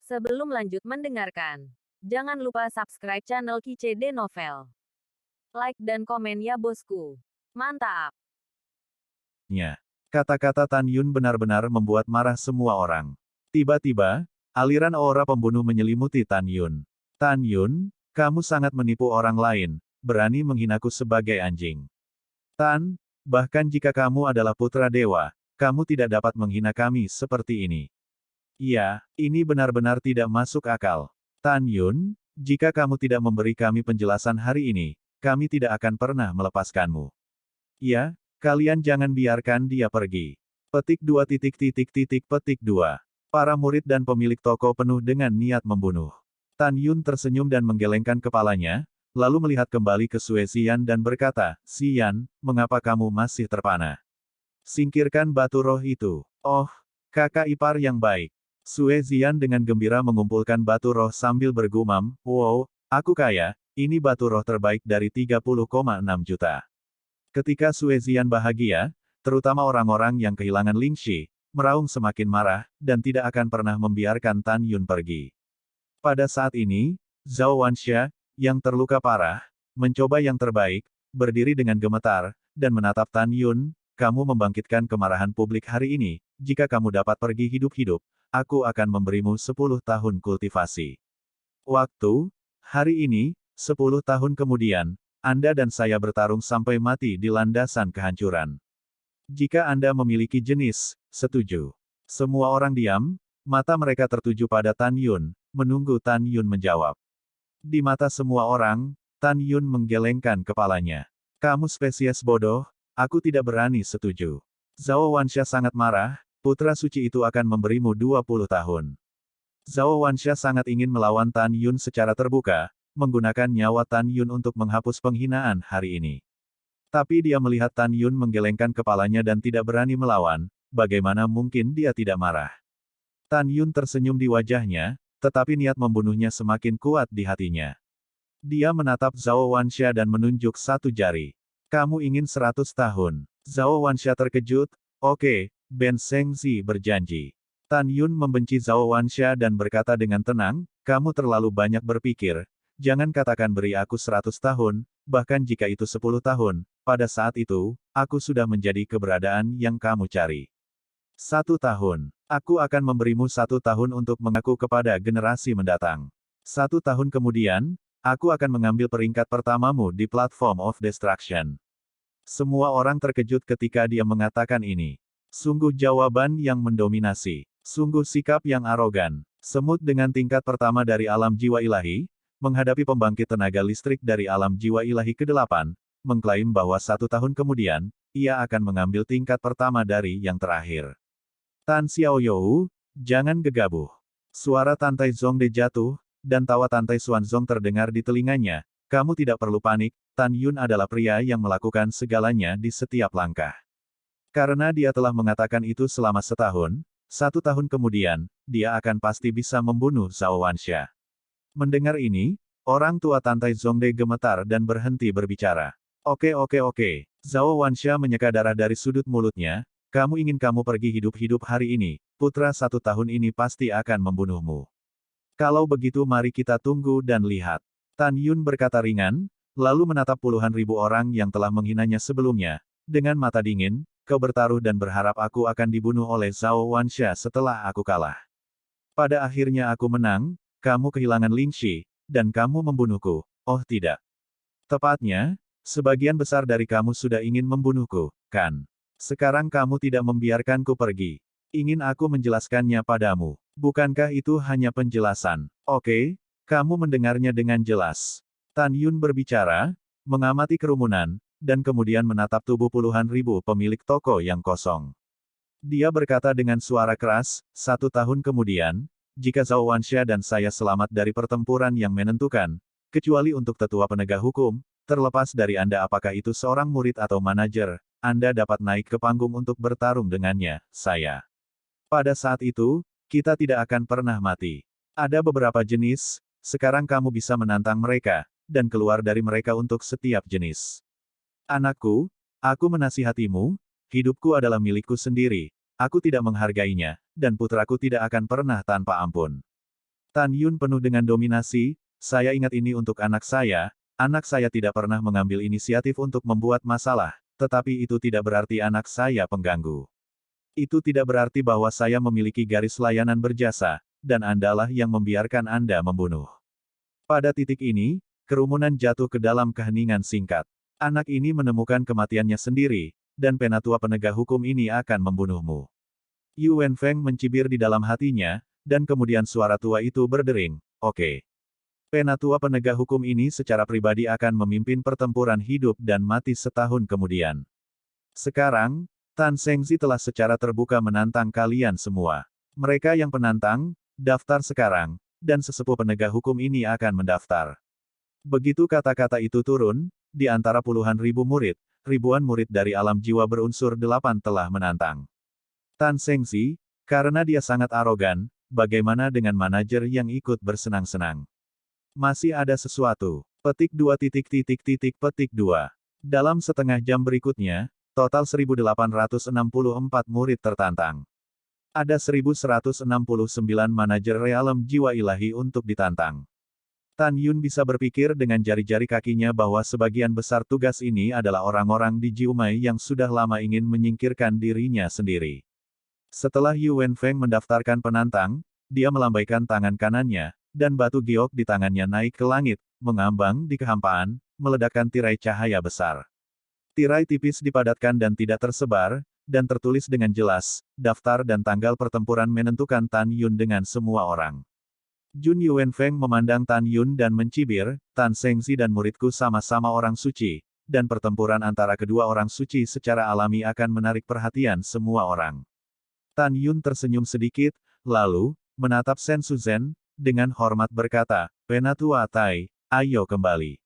Sebelum lanjut mendengarkan, jangan lupa subscribe channel KCD Novel. Like dan komen ya bosku. Mantap. Kata-kata Tan Yun benar-benar membuat marah semua orang. Tiba-tiba, aliran aura pembunuh menyelimuti Tan Yun. Tan Yun, kamu sangat menipu orang lain, berani menghinaku sebagai anjing. Tan, bahkan jika kamu adalah putra dewa, kamu tidak dapat menghina kami seperti ini. Iya, ini benar-benar tidak masuk akal. Tan Yun, jika kamu tidak memberi kami penjelasan hari ini, kami tidak akan pernah melepaskanmu. Ya, kalian jangan biarkan dia pergi. Petik 2. Para murid dan pemilik toko penuh dengan niat membunuh. Tan Yun tersenyum dan menggelengkan kepalanya, lalu melihat kembali ke Sue Xian dan berkata, Xian, mengapa kamu masih terpana? Singkirkan batu roh itu. Oh, kakak ipar yang baik. Sue Xian dengan gembira mengumpulkan batu roh sambil bergumam, wow, aku kaya, ini batu roh terbaik dari 30,6 juta. Ketika Sue Xian bahagia, terutama orang-orang yang kehilangan Lingxi, meraung semakin marah, dan tidak akan pernah membiarkan Tan Yun pergi. Pada saat ini, Zhao Wanxia, yang terluka parah, mencoba yang terbaik, berdiri dengan gemetar, dan menatap Tan Yun, kamu membangkitkan kemarahan publik hari ini, jika kamu dapat pergi hidup-hidup, aku akan memberimu 10 tahun kultivasi. Waktu, hari ini, 10 tahun kemudian, Anda dan saya bertarung sampai mati di landasan kehancuran. Jika Anda memiliki jenis, setuju. Semua orang diam, mata mereka tertuju pada Tan Yun, menunggu Tan Yun menjawab. Di mata semua orang, Tan Yun menggelengkan kepalanya. Kamu spesies bodoh, aku tidak berani setuju. Zhao Wanxia sangat marah, putra suci itu akan memberimu 20 tahun. Zhao Wanxia sangat ingin melawan Tan Yun secara terbuka, menggunakan nyawa Tan Yun untuk menghapus penghinaan hari ini. Tapi dia melihat Tan Yun menggelengkan kepalanya dan tidak berani melawan, bagaimana mungkin dia tidak marah. Tan Yun tersenyum di wajahnya, tetapi niat membunuhnya semakin kuat di hatinya. Dia menatap Zhao Wanxia dan menunjuk satu jari. Kamu ingin 100 tahun. Zhao Wanxia terkejut, oke, Ben Shengzi berjanji. Tan Yun membenci Zhao Wanxia dan berkata dengan tenang, kamu terlalu banyak berpikir, jangan katakan beri aku 100 tahun, bahkan jika itu 10 tahun, pada saat itu, aku sudah menjadi keberadaan yang kamu cari. 1 tahun. Aku akan memberimu 1 tahun untuk mengaku kepada generasi mendatang. 1 tahun kemudian, aku akan mengambil peringkat pertamamu di Platform of Destruction. Semua orang terkejut ketika dia mengatakan ini. Sungguh jawaban yang mendominasi. Sungguh sikap yang arogan. Semut dengan tingkat pertama dari alam jiwa ilahi, menghadapi pembangkit tenaga listrik dari alam jiwa ilahi ke-8, mengklaim bahwa 1 tahun kemudian, ia akan mengambil tingkat pertama dari yang terakhir. Tan Xiaoyou, jangan gegabah. Suara Tantai Zongde jatuh, dan tawa Tantai Xuanzong terdengar di telinganya. Kamu tidak perlu panik, Tan Yun adalah pria yang melakukan segalanya di setiap langkah. Karena dia telah mengatakan itu selama setahun, 1 tahun kemudian, dia akan pasti bisa membunuh Zhao Wanxia. Mendengar ini, orang tua Tantai Zongde gemetar dan berhenti berbicara. Oke. Zhao Wanxia menyeka darah dari sudut mulutnya, kamu ingin kamu pergi hidup-hidup hari ini, putra 1 tahun ini pasti akan membunuhmu. Kalau begitu mari kita tunggu dan lihat. Tan Yun berkata ringan, lalu menatap puluhan ribu orang yang telah menghinanya sebelumnya, dengan mata dingin, kau bertaruh dan berharap aku akan dibunuh oleh Zhao Wanxia setelah aku kalah. Pada akhirnya aku menang, kamu kehilangan Lingxi, dan kamu membunuhku, oh tidak. Tepatnya, sebagian besar dari kamu sudah ingin membunuhku, kan? Sekarang kamu tidak membiarkanku pergi. Ingin aku menjelaskannya padamu. Bukankah itu hanya penjelasan? Oke, kamu mendengarnya dengan jelas. Tan Yun berbicara, mengamati kerumunan, dan kemudian menatap tubuh puluhan ribu pemilik toko yang kosong. Dia berkata dengan suara keras, 1 tahun kemudian, jika Zhao Wanxia dan saya selamat dari pertempuran yang menentukan, kecuali untuk tetua penegak hukum, terlepas dari Anda apakah itu seorang murid atau manajer, Anda dapat naik ke panggung untuk bertarung dengannya, saya. Pada saat itu, kita tidak akan pernah mati. Ada beberapa jenis, sekarang kamu bisa menantang mereka, dan keluar dari mereka untuk setiap jenis. Anakku, aku menasihatimu, hidupku adalah milikku sendiri, aku tidak menghargainya, dan putraku tidak akan pernah tanpa ampun. Tan Yun penuh dengan dominasi, saya ingat ini untuk anak saya tidak pernah mengambil inisiatif untuk membuat masalah, tetapi itu tidak berarti anak saya pengganggu. Itu tidak berarti bahwa saya memiliki garis layanan berjasa, dan Andalah yang membiarkan Anda membunuh. Pada titik ini, kerumunan jatuh ke dalam keheningan singkat. Anak ini menemukan kematiannya sendiri, dan penatua penegak hukum ini akan membunuhmu. Yu Wenfeng mencibir di dalam hatinya, dan kemudian suara tua itu berdering, oke. Penatua penegak hukum ini secara pribadi akan memimpin pertempuran hidup dan mati setahun kemudian. Sekarang, Tan Sengzi telah secara terbuka menantang kalian semua. Mereka yang penantang, daftar sekarang, dan sesepuh penegak hukum ini akan mendaftar. Begitu kata-kata itu turun, di antara puluhan ribu murid, ribuan murid dari alam jiwa berunsur 8 telah menantang. Tan Sengzi, karena dia sangat arogan, bagaimana dengan manajer yang ikut bersenang-senang? Masih ada sesuatu. Petik 2. Dalam setengah jam berikutnya, total 1864 murid tertantang. Ada 1169 manajer realem jiwa ilahi untuk ditantang. Tan Yun bisa berpikir dengan jari-jari kakinya bahwa sebagian besar tugas ini adalah orang-orang di Jiumai yang sudah lama ingin menyingkirkan dirinya sendiri. Setelah Yu Wenfeng mendaftarkan penantang, dia melambaikan tangan kanannya, dan batu giok di tangannya naik ke langit, mengambang di kehampaan, meledakkan tirai cahaya besar. Tirai tipis dipadatkan dan tidak tersebar, dan tertulis dengan jelas, daftar dan tanggal pertempuran menentukan Tan Yun dengan semua orang. Jun Yuwenfeng memandang Tan Yun dan mencibir, Tan Sengzi dan muridku sama-sama orang suci, dan pertempuran antara kedua orang suci secara alami akan menarik perhatian semua orang. Tan Yun tersenyum sedikit, lalu, menatap Sen Suzhen, dengan hormat berkata, Penatua Tai, ayo kembali.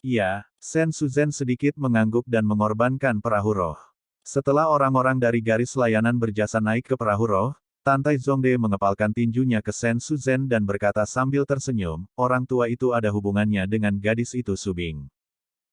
Ya, Sen Suzhen sedikit mengangguk dan mengorbankan perahu roh. Setelah orang-orang dari garis layanan berjasa naik ke perahu roh, Tantai Zongde mengepalkan tinjunya ke Sen Suzhen dan berkata sambil tersenyum, orang tua itu ada hubungannya dengan gadis itu Subing.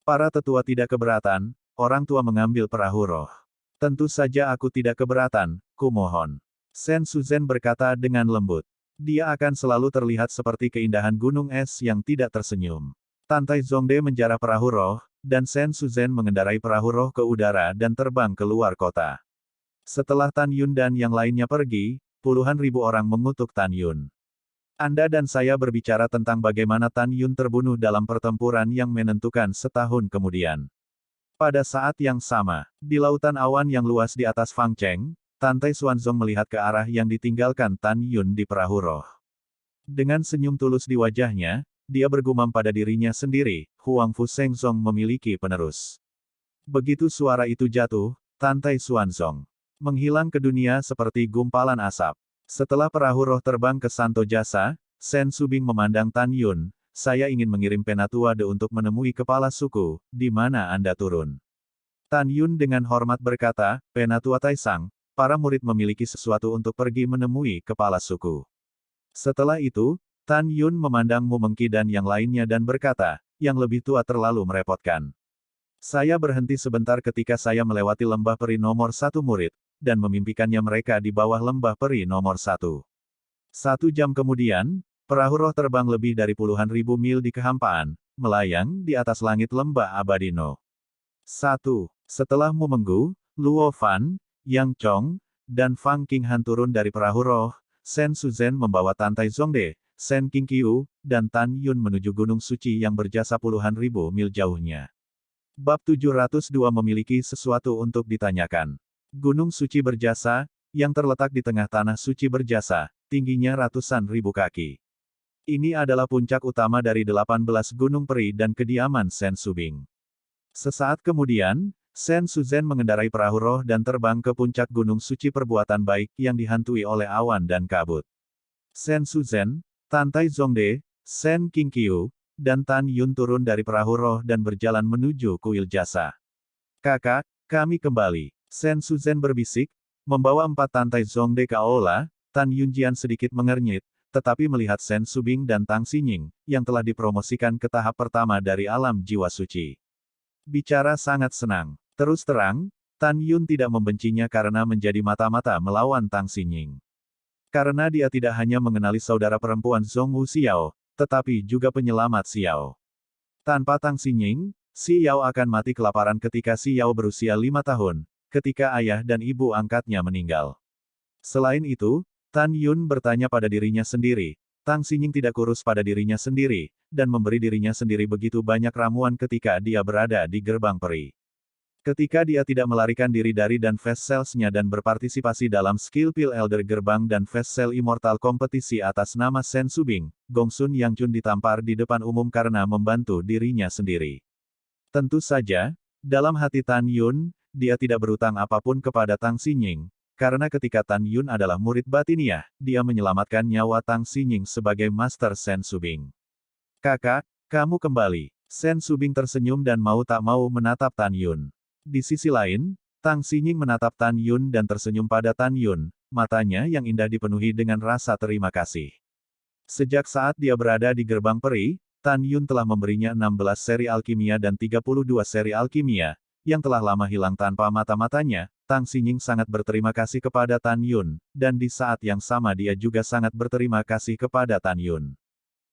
Para tetua tidak keberatan, orang tua mengambil perahu roh. Tentu saja aku tidak keberatan, kumohon. Sen Suzhen berkata dengan lembut. Dia akan selalu terlihat seperti keindahan gunung es yang tidak tersenyum. Tantai Zongde menjarah perahu roh, dan Sen Suzhen mengendarai perahu roh ke udara dan terbang keluar kota. Setelah Tan Yun dan yang lainnya pergi, puluhan ribu orang mengutuk Tan Yun. Anda dan saya berbicara tentang bagaimana Tan Yun terbunuh dalam pertempuran yang menentukan setahun kemudian. Pada saat yang sama, di lautan awan yang luas di atas Fang Cheng, Tantai Xuanzong melihat ke arah yang ditinggalkan Tan Yun di perahu roh. Dengan senyum tulus di wajahnya, dia bergumam pada dirinya sendiri, Huang Fu Shengzong memiliki penerus. Begitu suara itu jatuh, Tantai Xuanzong menghilang ke dunia seperti gumpalan asap. Setelah perahu roh terbang ke Santo Jasa, Sen Subing memandang Tan Yun, saya ingin mengirim Penatua De untuk menemui kepala suku, di mana Anda turun. Tan Yun dengan hormat berkata, Penatua Taisang, para murid memiliki sesuatu untuk pergi menemui kepala suku. Setelah itu, Tan Yun memandang Mu Mengki dan yang lainnya dan berkata, yang lebih tua terlalu merepotkan. Saya berhenti sebentar ketika saya melewati lembah peri nomor 1 murid, dan memimpikannya mereka di bawah lembah peri nomor 1. 1 jam kemudian, perahu roh terbang lebih dari puluhan ribu mil di kehampaan, melayang di atas langit lembah Abadino. 1. Setelah Mu Menggu, Luo Fan, Yang Chong, dan Fang Qinghan turun dari perahu roh, Sen Suzhen membawa Tantai Zongde, Sen Qingqiu, dan Tan Yun menuju Gunung Suci yang berjasa puluhan ribu mil jauhnya. Bab 702 memiliki sesuatu untuk ditanyakan. Gunung Suci Berjasa, yang terletak di tengah tanah suci berjasa, tingginya ratusan ribu kaki. Ini adalah puncak utama dari 18 gunung peri dan kediaman Sen Subing. Sesaat kemudian, Sen Suzhen mengendarai perahu roh dan terbang ke puncak Gunung Suci Perbuatan Baik yang dihantui oleh awan dan kabut. Sen Suzhen, Tantai Zongde, Sen Qingqiu, dan Tan Yun turun dari perahu roh dan berjalan menuju kuil jasa. Kakak, kami kembali. Sen Suzhen berbisik, membawa 4 Tantai Zongde ke aula. Tan Yunjian sedikit mengernyit, tetapi melihat Sen Subing dan Tang Xinying, yang telah dipromosikan ke tahap pertama dari alam jiwa suci. Bicara sangat senang. Terus terang, Tan Yun tidak membencinya karena menjadi mata-mata melawan Tang Xinying. Karena dia tidak hanya mengenali saudara perempuan Zhongwu Xiao, tetapi juga penyelamat Xiao. Tanpa Tang Xinying, Xiao akan mati kelaparan ketika Xiao berusia 5 tahun, ketika ayah dan ibu angkatnya meninggal. Selain itu, Tan Yun bertanya pada dirinya sendiri, Tang Xinying tidak kurus pada dirinya sendiri, dan memberi dirinya sendiri begitu banyak ramuan ketika dia berada di gerbang peri. Ketika dia tidak melarikan diri dari dan Fast Sales-nya dan berpartisipasi dalam Skill Pil Elder Gerbang dan Fast Sale Immortal kompetisi atas nama Sen Subing, Gongsun Yang Chun ditampar di depan umum karena membantu dirinya sendiri. Tentu saja, dalam hati Tan Yun, dia tidak berutang apapun kepada Tang Xinying, karena ketika Tan Yun adalah murid batiniah, dia menyelamatkan nyawa Tang Xinying sebagai Master Sen Subing. Kakak, kamu kembali. Sen Subing tersenyum dan mau tak mau menatap Tan Yun. Di sisi lain, Tang Xinying menatap Tan Yun dan tersenyum pada Tan Yun, matanya yang indah dipenuhi dengan rasa terima kasih. Sejak saat dia berada di gerbang peri, Tan Yun telah memberinya 16 seri alkimia dan 32 seri alkimia, yang telah lama hilang tanpa mata-matanya. Tang Xinying sangat berterima kasih kepada Tan Yun, dan di saat yang sama dia juga sangat berterima kasih kepada Tan Yun.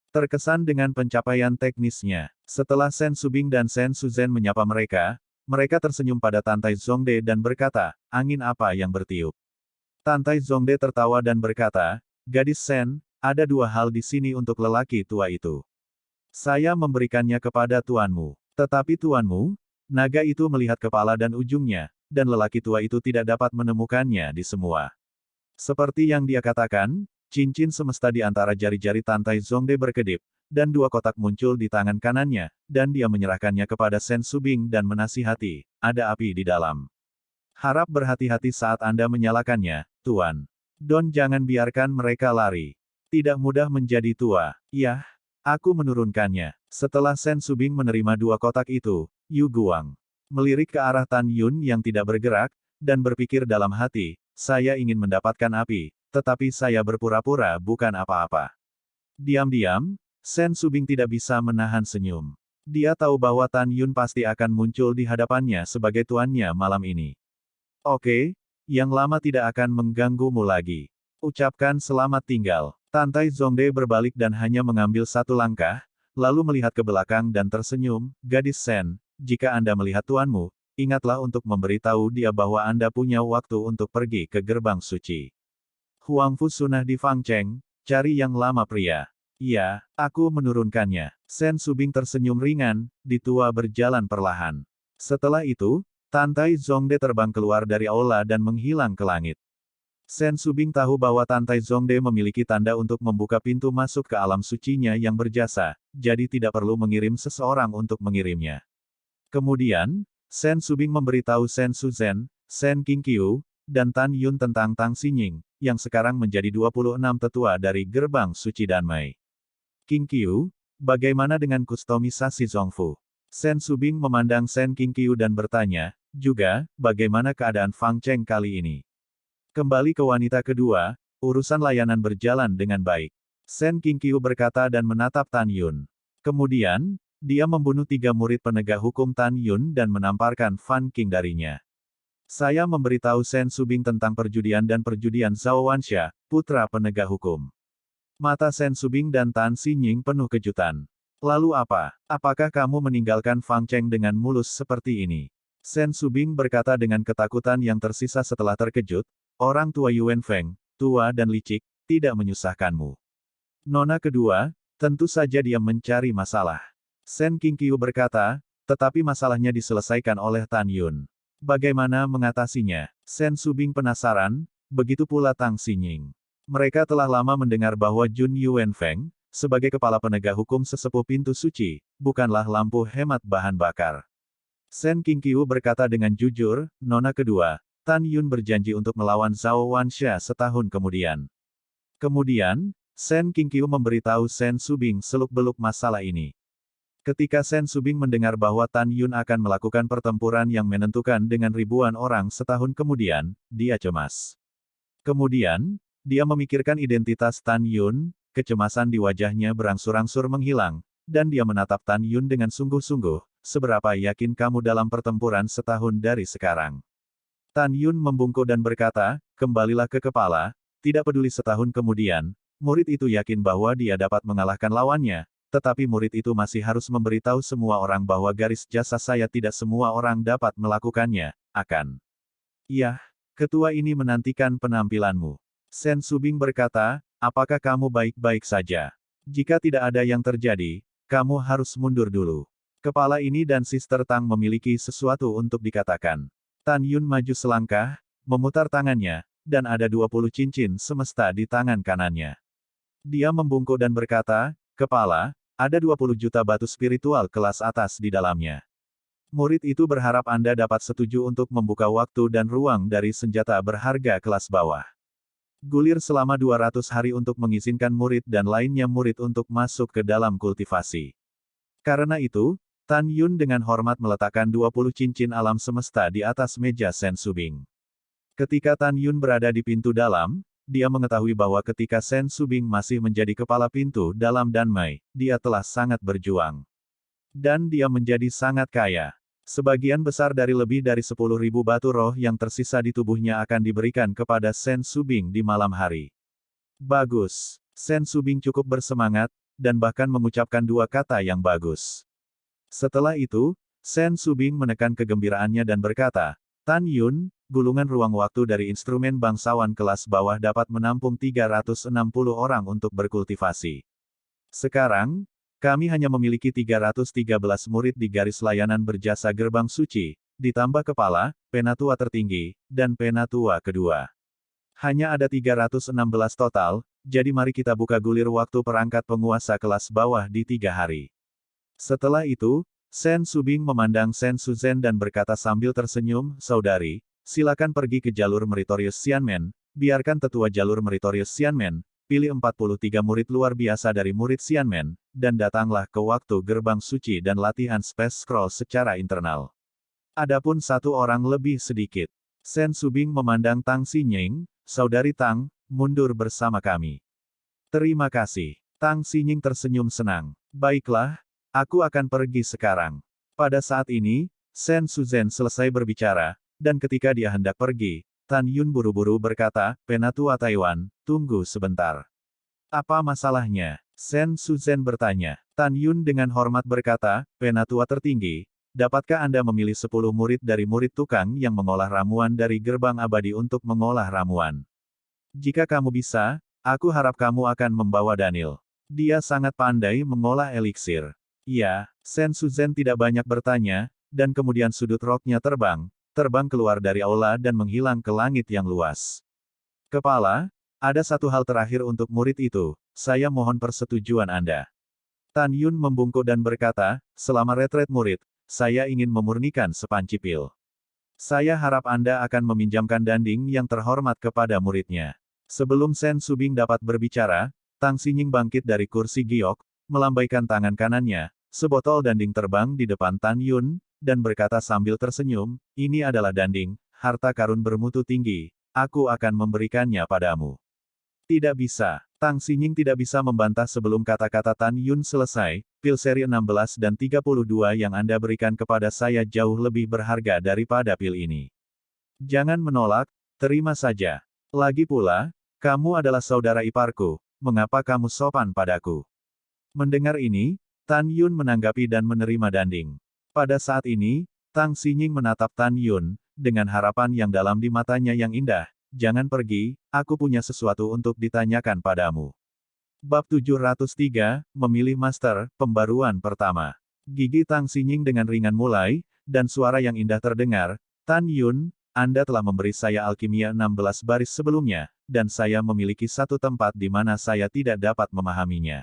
Terkesan dengan pencapaian teknisnya, setelah Sen Subing dan Sen Suzhen menyapa mereka tersenyum pada Tantai Zongde dan berkata, angin apa yang bertiup? Tantai Zongde tertawa dan berkata, gadis Sen, ada dua hal di sini untuk lelaki tua itu. Saya memberikannya kepada tuanmu. Tetapi tuanmu, naga itu melihat kepala dan ujungnya, dan lelaki tua itu tidak dapat menemukannya di semua. Seperti yang dia katakan, cincin semesta di antara jari-jari Tantai Zongde berkedip, dan dua kotak muncul di tangan kanannya, dan dia menyerahkannya kepada Sen Subing dan menasihati, ada api di dalam. Harap berhati-hati saat Anda menyalakannya, Tuan. Don jangan biarkan mereka lari. Tidak mudah menjadi tua. Yah, aku menurunkannya. Setelah Sen Subing menerima dua kotak itu, Yu Guang melirik ke arah Tan Yun yang tidak bergerak, dan berpikir dalam hati, saya ingin mendapatkan api, tetapi saya berpura-pura bukan apa-apa. Diam-diam, Sen Subing tidak bisa menahan senyum. Dia tahu bahwa Tan Yun pasti akan muncul di hadapannya sebagai tuannya malam ini. Oke, yang lama tidak akan mengganggumu lagi. Ucapkan selamat tinggal. Tantai Zongde berbalik dan hanya mengambil satu langkah, lalu melihat ke belakang dan tersenyum, gadis Sen, jika Anda melihat tuanmu, ingatlah untuk memberitahu dia bahwa Anda punya waktu untuk pergi ke gerbang suci. Huangfu Sunnah di Fangcheng, cari yang lama pria. Iya, aku menurunkannya. Sen Subing tersenyum ringan, di tua berjalan perlahan. Setelah itu, Tantai Zongde terbang keluar dari aula dan menghilang ke langit. Sen Subing tahu bahwa Tantai Zongde memiliki tanda untuk membuka pintu masuk ke alam sucinya yang berjasa, jadi tidak perlu mengirim seseorang untuk mengirimnya. Kemudian, Sen Subing memberitahu Sen Suzhen, Sen Qingqiu, dan Tan Yun tentang Tang Xinying, yang sekarang menjadi 26 tetua dari gerbang suci Danmei. Qingqiu, bagaimana dengan kustomisasi Zongfu? Sen Subing memandang Sen Qingqiu dan bertanya, juga, bagaimana keadaan Fang Cheng kali ini? Kembali ke wanita kedua, urusan layanan berjalan dengan baik. Sen Qingqiu berkata dan menatap Tan Yun. Kemudian, dia membunuh 3 murid penegak hukum Tan Yun dan menamparkan Fan Qing darinya. Saya memberitahu Sen Subing tentang perjudian dan perjudian Zhao Wansha, putra penegak hukum. Mata Sen Subing dan Tan Xinying penuh kejutan. Lalu apa? Apakah kamu meninggalkan Fang Cheng dengan mulus seperti ini? Sen Subing berkata dengan ketakutan yang tersisa setelah terkejut, orang tua Yuan Feng, tua dan licik, tidak menyusahkanmu. Nona kedua, tentu saja dia mencari masalah. Sen Qingqiu berkata, tetapi masalahnya diselesaikan oleh Tan Yun. Bagaimana mengatasinya? Sen Subing penasaran, begitu pula Tang Xinying. Mereka telah lama mendengar bahwa Jun Yuan Feng, sebagai kepala penegak hukum sesepuh pintu suci, bukanlah lampu hemat bahan bakar. Sen Qingqiu berkata dengan jujur, Nona kedua, Tan Yun berjanji untuk melawan Zhao Wansha setahun kemudian. Kemudian, Sen Qingqiu memberitahu Sen Subing seluk-beluk masalah ini. Ketika Sen Subing mendengar bahwa Tan Yun akan melakukan pertempuran yang menentukan dengan ribuan orang setahun kemudian, dia cemas. Kemudian, dia memikirkan identitas Tan Yun, kecemasan di wajahnya berangsur-angsur menghilang, dan dia menatap Tan Yun dengan sungguh-sungguh, seberapa yakin kamu dalam pertempuran setahun dari sekarang? Tan Yun membungkuk dan berkata, kembalilah ke kepala, Tidak peduli setahun kemudian, murid itu yakin bahwa dia dapat mengalahkan lawannya, tetapi murid itu masih harus memberitahu semua orang bahwa garis jasa saya tidak semua orang dapat melakukannya, akan. Iya, ketua ini menantikan penampilanmu. Sen Subing berkata, apakah kamu baik-baik saja? Jika tidak ada yang terjadi, kamu harus mundur dulu. Kepala ini dan Sister Tang memiliki sesuatu untuk dikatakan. Tan Yun maju selangkah, memutar tangannya, dan ada 20 cincin semesta di tangan kanannya. Dia membungkuk dan berkata, Kepala, ada 20 juta batu spiritual kelas atas di dalamnya. Murid itu berharap Anda dapat setuju untuk membuka waktu dan ruang dari senjata berharga kelas bawah. Gulir selama 200 hari untuk mengizinkan murid dan lainnya murid untuk masuk ke dalam kultivasi. Karena itu, Tan Yun dengan hormat meletakkan 20 cincin alam semesta di atas meja Sen Subing. Ketika Tan Yun berada di pintu dalam, dia mengetahui bahwa ketika Sen Subing masih menjadi kepala pintu dalam Danmai, dia telah sangat berjuang. Dan dia menjadi sangat kaya. Sebagian besar dari lebih dari 10.000 batu roh yang tersisa di tubuhnya akan diberikan kepada Sen Subing di malam hari. Bagus. Sen Subing cukup bersemangat, dan bahkan mengucapkan 2 kata yang bagus. Setelah itu, Sen Subing menekan kegembiraannya dan berkata, Tan Yun, gulungan ruang waktu dari instrumen bangsawan kelas bawah dapat menampung 360 orang untuk berkultivasi. Sekarang, kami hanya memiliki 313 murid di garis layanan berjasa gerbang suci, ditambah kepala, penatua tertinggi, dan penatua kedua. Hanya ada 316 total, jadi mari kita buka gulir waktu perangkat penguasa kelas bawah di 3 hari. Setelah itu, Sen Subing memandang Sen Suzhen dan berkata sambil tersenyum, Saudari, silakan pergi ke jalur meritorius Xianmen, biarkan tetua jalur meritorius Xianmen, pilih 43 murid luar biasa dari murid Xianmen, dan datanglah ke waktu gerbang suci dan latihan Space Scroll secara internal. Adapun 1 orang lebih sedikit. Sen Subing memandang Tang Xinying, Saudari Tang, mundur bersama kami. Terima kasih. Tang Xinying tersenyum senang. Baiklah, aku akan pergi sekarang. Pada saat ini, Sen Suzhen selesai berbicara, dan ketika dia hendak pergi, Tan Yun buru-buru berkata, Penatua Taiwan, tunggu sebentar. Apa masalahnya? Sen Suzhen bertanya. Tan Yun dengan hormat berkata, Penatua tertinggi, dapatkah Anda memilih 10 murid dari murid tukang yang mengolah ramuan dari gerbang abadi untuk mengolah ramuan? Jika kamu bisa, aku harap kamu akan membawa Daniel. Dia sangat pandai mengolah eliksir. Ya, Sen Suzhen tidak banyak bertanya, dan kemudian sudut roknya terbang keluar dari aula dan menghilang ke langit yang luas. Kepala, ada satu hal terakhir untuk murid itu, saya mohon persetujuan Anda. Tan Yun membungkuk dan berkata, selama retret murid, saya ingin memurnikan sepanci pil. Saya harap Anda akan meminjamkan danding yang terhormat kepada muridnya. Sebelum Sen Subing dapat berbicara, Tang Xinying bangkit dari kursi giok, melambaikan tangan kanannya, sebotol danding terbang di depan Tan Yun, dan berkata sambil tersenyum, ini adalah danding, harta karun bermutu tinggi, aku akan memberikannya padamu. Tidak bisa. Tang Xinying tidak bisa membantah sebelum kata-kata Tan Yun selesai, pil seri 16 dan 32 yang Anda berikan kepada saya jauh lebih berharga daripada pil ini. Jangan menolak, terima saja. Lagi pula, kamu adalah saudara iparku, mengapa kamu sopan padaku? Mendengar ini, Tan Yun menanggapi dan menerima danding. Pada saat ini, Tang Xinying menatap Tan Yun, dengan harapan yang dalam di matanya yang indah, jangan pergi, aku punya sesuatu untuk ditanyakan padamu. Bab 703, Memilih Master, Pembaruan Pertama. Gigi Tang Xinying dengan ringan mulai, dan suara yang indah terdengar, Tan Yun, Anda telah memberi saya alkimia 16 baris sebelumnya, dan saya memiliki satu tempat di mana saya tidak dapat memahaminya.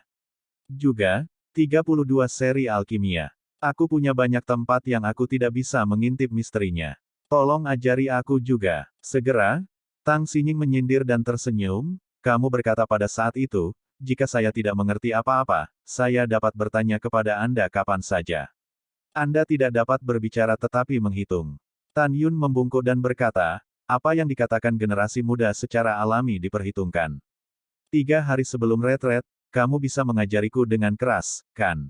Juga, 32 seri alkimia. Aku punya banyak tempat yang aku tidak bisa mengintip misterinya. Tolong ajari aku juga. Segera, Tang Xinying menyindir dan tersenyum, kamu berkata pada saat itu, jika saya tidak mengerti apa-apa, saya dapat bertanya kepada Anda kapan saja. Anda tidak dapat berbicara tetapi menghitung. Tan Yun membungkuk dan berkata, apa yang dikatakan generasi muda secara alami diperhitungkan. 3 hari sebelum retret, kamu bisa mengajariku dengan keras, kan?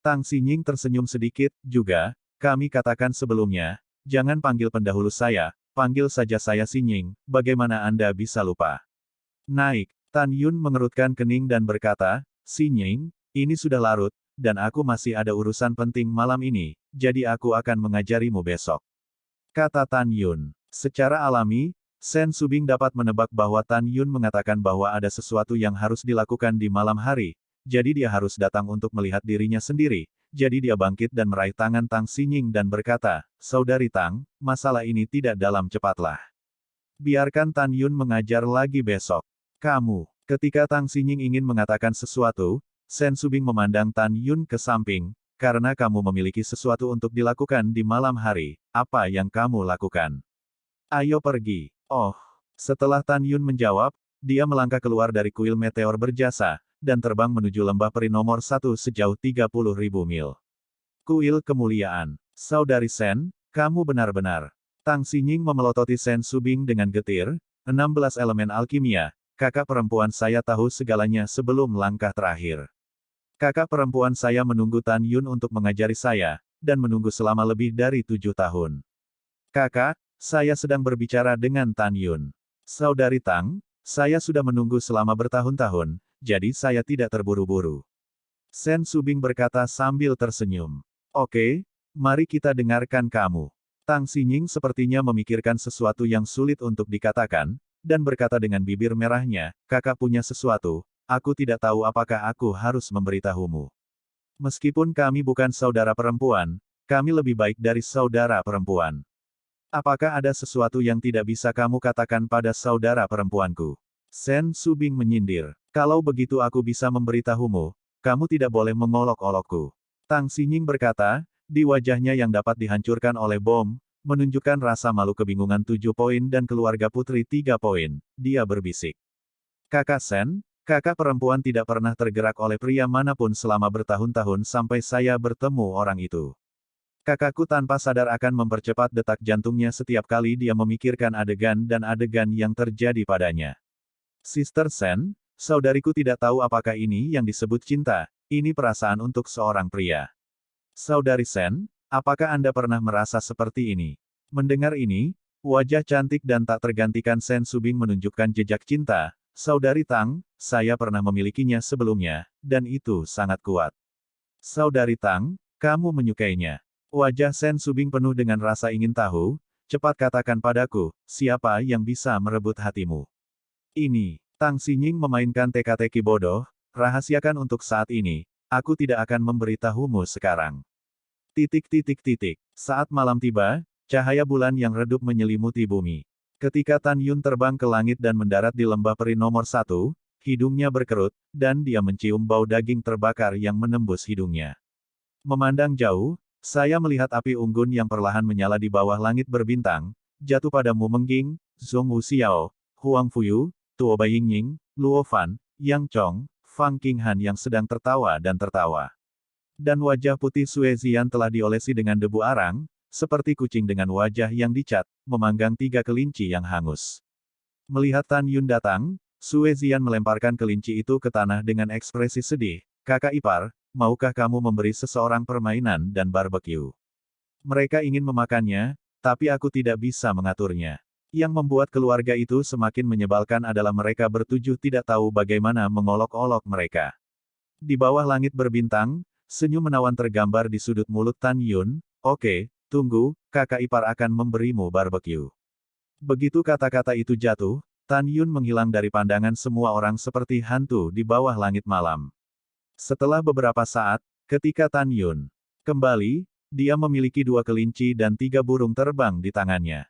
Tang Xinying tersenyum sedikit, juga, kami katakan sebelumnya, jangan panggil pendahulu saya, panggil saja saya Xinying, bagaimana Anda bisa lupa? Naik. Tan Yun mengerutkan kening dan berkata, "Si Nying, ini sudah larut, dan aku masih ada urusan penting malam ini, jadi aku akan mengajarimu besok." Kata Tan Yun. Secara alami, Sen Subing dapat menebak bahwa Tan Yun mengatakan bahwa ada sesuatu yang harus dilakukan di malam hari, jadi dia harus datang untuk melihat dirinya sendiri. Jadi dia bangkit dan meraih tangan Tang Xinying dan berkata, "Saudari Tang, masalah ini tidak dalam cepatlah. Biarkan Tan Yun mengajar lagi besok." Kamu. Ketika Tang Xinying ingin mengatakan sesuatu, Sen Subing memandang Tan Yun ke samping, "Karena kamu memiliki sesuatu untuk dilakukan di malam hari, apa yang kamu lakukan? Ayo pergi." Oh. Setelah Tan Yun menjawab, dia melangkah keluar dari kuil meteor berjasa, dan terbang menuju lembah peri nomor 1 sejauh 30.000 mil. Kuil kemuliaan. Saudari Sen, kamu benar-benar. Tang Xinying memelototi Sen Subing dengan getir, 16 elemen alkimia, kakak perempuan saya tahu segalanya sebelum langkah terakhir. Kakak perempuan saya menunggu Tan Yun untuk mengajari saya, dan menunggu selama lebih dari 7 tahun. Kakak, saya sedang berbicara dengan Tan Yun. Saudari Tang, saya sudah menunggu selama bertahun-tahun, jadi saya tidak terburu-buru. Sen Subing berkata sambil tersenyum. Oke, mari kita dengarkan kamu. Tang Xinying sepertinya memikirkan sesuatu yang sulit untuk dikatakan, dan berkata dengan bibir merahnya, "Kakak punya sesuatu, aku tidak tahu apakah aku harus memberitahumu. Meskipun kami bukan saudara perempuan, kami lebih baik dari saudara perempuan. Apakah ada sesuatu yang tidak bisa kamu katakan pada saudara perempuanku?" Sen Subing menyindir. "Kalau begitu aku bisa memberitahumu, kamu tidak boleh mengolok-olokku." Tang Xinying berkata, di wajahnya yang dapat dihancurkan oleh bom, menunjukkan rasa malu kebingungan 7 poin dan keluarga putri 3 poin. Dia berbisik. "Kakak Sen, kakak perempuan tidak pernah tergerak oleh pria manapun selama bertahun-tahun sampai saya bertemu orang itu. Kakakku tanpa sadar akan mempercepat detak jantungnya setiap kali dia memikirkan adegan dan adegan yang terjadi padanya. Sister Sen, saudariku tidak tahu apakah ini yang disebut cinta, ini perasaan untuk seorang pria. Saudari Sen, apakah Anda pernah merasa seperti ini?" Mendengar ini, wajah cantik dan tak tergantikan Sen Subing menunjukkan jejak cinta. "Saudari Tang, saya pernah memilikinya sebelumnya, dan itu sangat kuat." "Saudari Tang, kamu menyukainya?" Wajah Sen Subing penuh dengan rasa ingin tahu. "Cepat katakan padaku, siapa yang bisa merebut hatimu?" Ini, Tang Xinying memainkan teka-teki bodoh, "Rahasiakan untuk saat ini, aku tidak akan memberitahumu sekarang." Saat malam tiba, cahaya bulan yang redup menyelimuti bumi. Ketika Tan Yun terbang ke langit dan mendarat di lembah peri nomor 1, hidungnya berkerut, dan dia mencium bau daging terbakar yang menembus hidungnya. Memandang jauh, saya melihat api unggun yang perlahan menyala di bawah langit berbintang, jatuh pada Mu Mengging, Zhong Wuxiao, Huang Fuyu, Tuo Baiying, Luo Fan, Yang Chong, Fang Qinghan yang sedang tertawa dan tertawa. Dan wajah putih Sue Zian telah diolesi dengan debu arang, seperti kucing dengan wajah yang dicat, memanggang 3 kelinci yang hangus. Melihat Tan Yun datang, Sue Zian melemparkan kelinci itu ke tanah dengan ekspresi sedih. "Kakak ipar, maukah kamu memberi seseorang permainan dan barbeque? Mereka ingin memakannya, tapi aku tidak bisa mengaturnya." Yang membuat keluarga itu semakin menyebalkan adalah mereka bertujuh tidak tahu bagaimana mengolok-olok mereka. Di bawah langit berbintang, senyum menawan tergambar di sudut mulut Tan Yun. "Oke, tunggu, kakak ipar akan memberimu barbeque." Begitu kata-kata itu jatuh, Tan Yun menghilang dari pandangan semua orang seperti hantu di bawah langit malam. Setelah beberapa saat, ketika Tan Yun kembali, dia memiliki 2 kelinci dan 3 burung terbang di tangannya.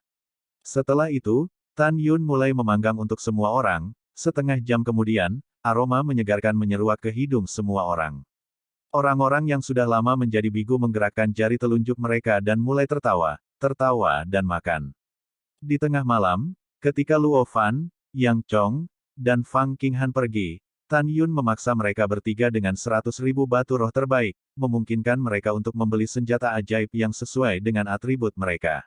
Setelah itu, Tan Yun mulai memanggang untuk semua orang. Setengah jam kemudian, aroma menyegarkan menyeruak ke hidung semua orang. Orang-orang yang sudah lama menjadi bigu menggerakkan jari telunjuk mereka dan mulai tertawa, tertawa dan makan. Di tengah malam, ketika Luo Fan, Yang Chong, dan Fang Qinghan pergi, Tan Yun memaksa mereka bertiga dengan 100.000 batu roh terbaik, memungkinkan mereka untuk membeli senjata ajaib yang sesuai dengan atribut mereka.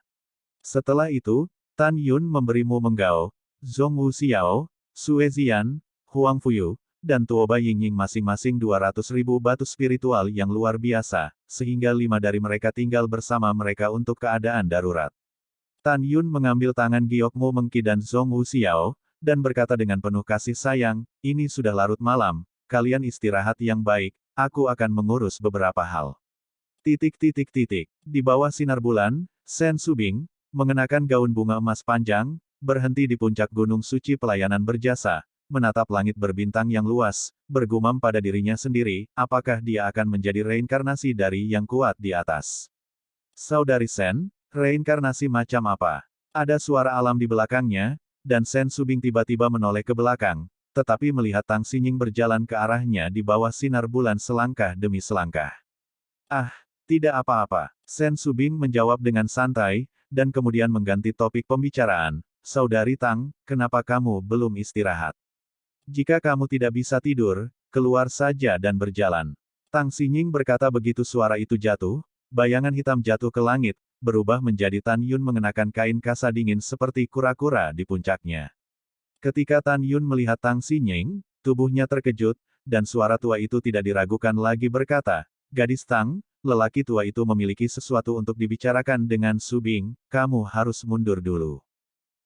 Setelah itu, Tan Yun memberi Mu Menggao, Zhong Wuxiao, Sue Zian, Huang Fuyu, dan Tuo Baiying masing-masing 200.000 batu spiritual yang luar biasa, sehingga 5 dari mereka tinggal bersama mereka untuk keadaan darurat. Tan Yun mengambil tangan Giok Mu Mengki dan Zhong Wuxiao, dan berkata dengan penuh kasih sayang, ini sudah larut malam, kalian istirahat yang baik, aku akan mengurus beberapa hal. Di bawah sinar bulan, Sen Subing, mengenakan gaun bunga emas panjang, berhenti di puncak gunung suci pelayanan berjasa, menatap langit berbintang yang luas, bergumam pada dirinya sendiri, apakah dia akan menjadi reinkarnasi dari yang kuat di atas. Saudari Sen, reinkarnasi macam apa? Ada suara alam di belakangnya, dan Sen Subing tiba-tiba menoleh ke belakang, tetapi melihat Tang Xinying berjalan ke arahnya di bawah sinar bulan selangkah demi selangkah. Ah, tidak apa-apa, Sen Subing menjawab dengan santai, dan kemudian mengganti topik pembicaraan. Saudari Tang, kenapa kamu belum istirahat? Jika kamu tidak bisa tidur, keluar saja dan berjalan. Tang Xinying berkata begitu suara itu jatuh, bayangan hitam jatuh ke langit, berubah menjadi Tan Yun mengenakan kain kasa dingin seperti kura-kura di puncaknya. Ketika Tan Yun melihat Tang Xinying, tubuhnya terkejut, dan suara tua itu tidak diragukan lagi berkata, "Gadis Tang, lelaki tua itu memiliki sesuatu untuk dibicarakan dengan Subing, kamu harus mundur dulu."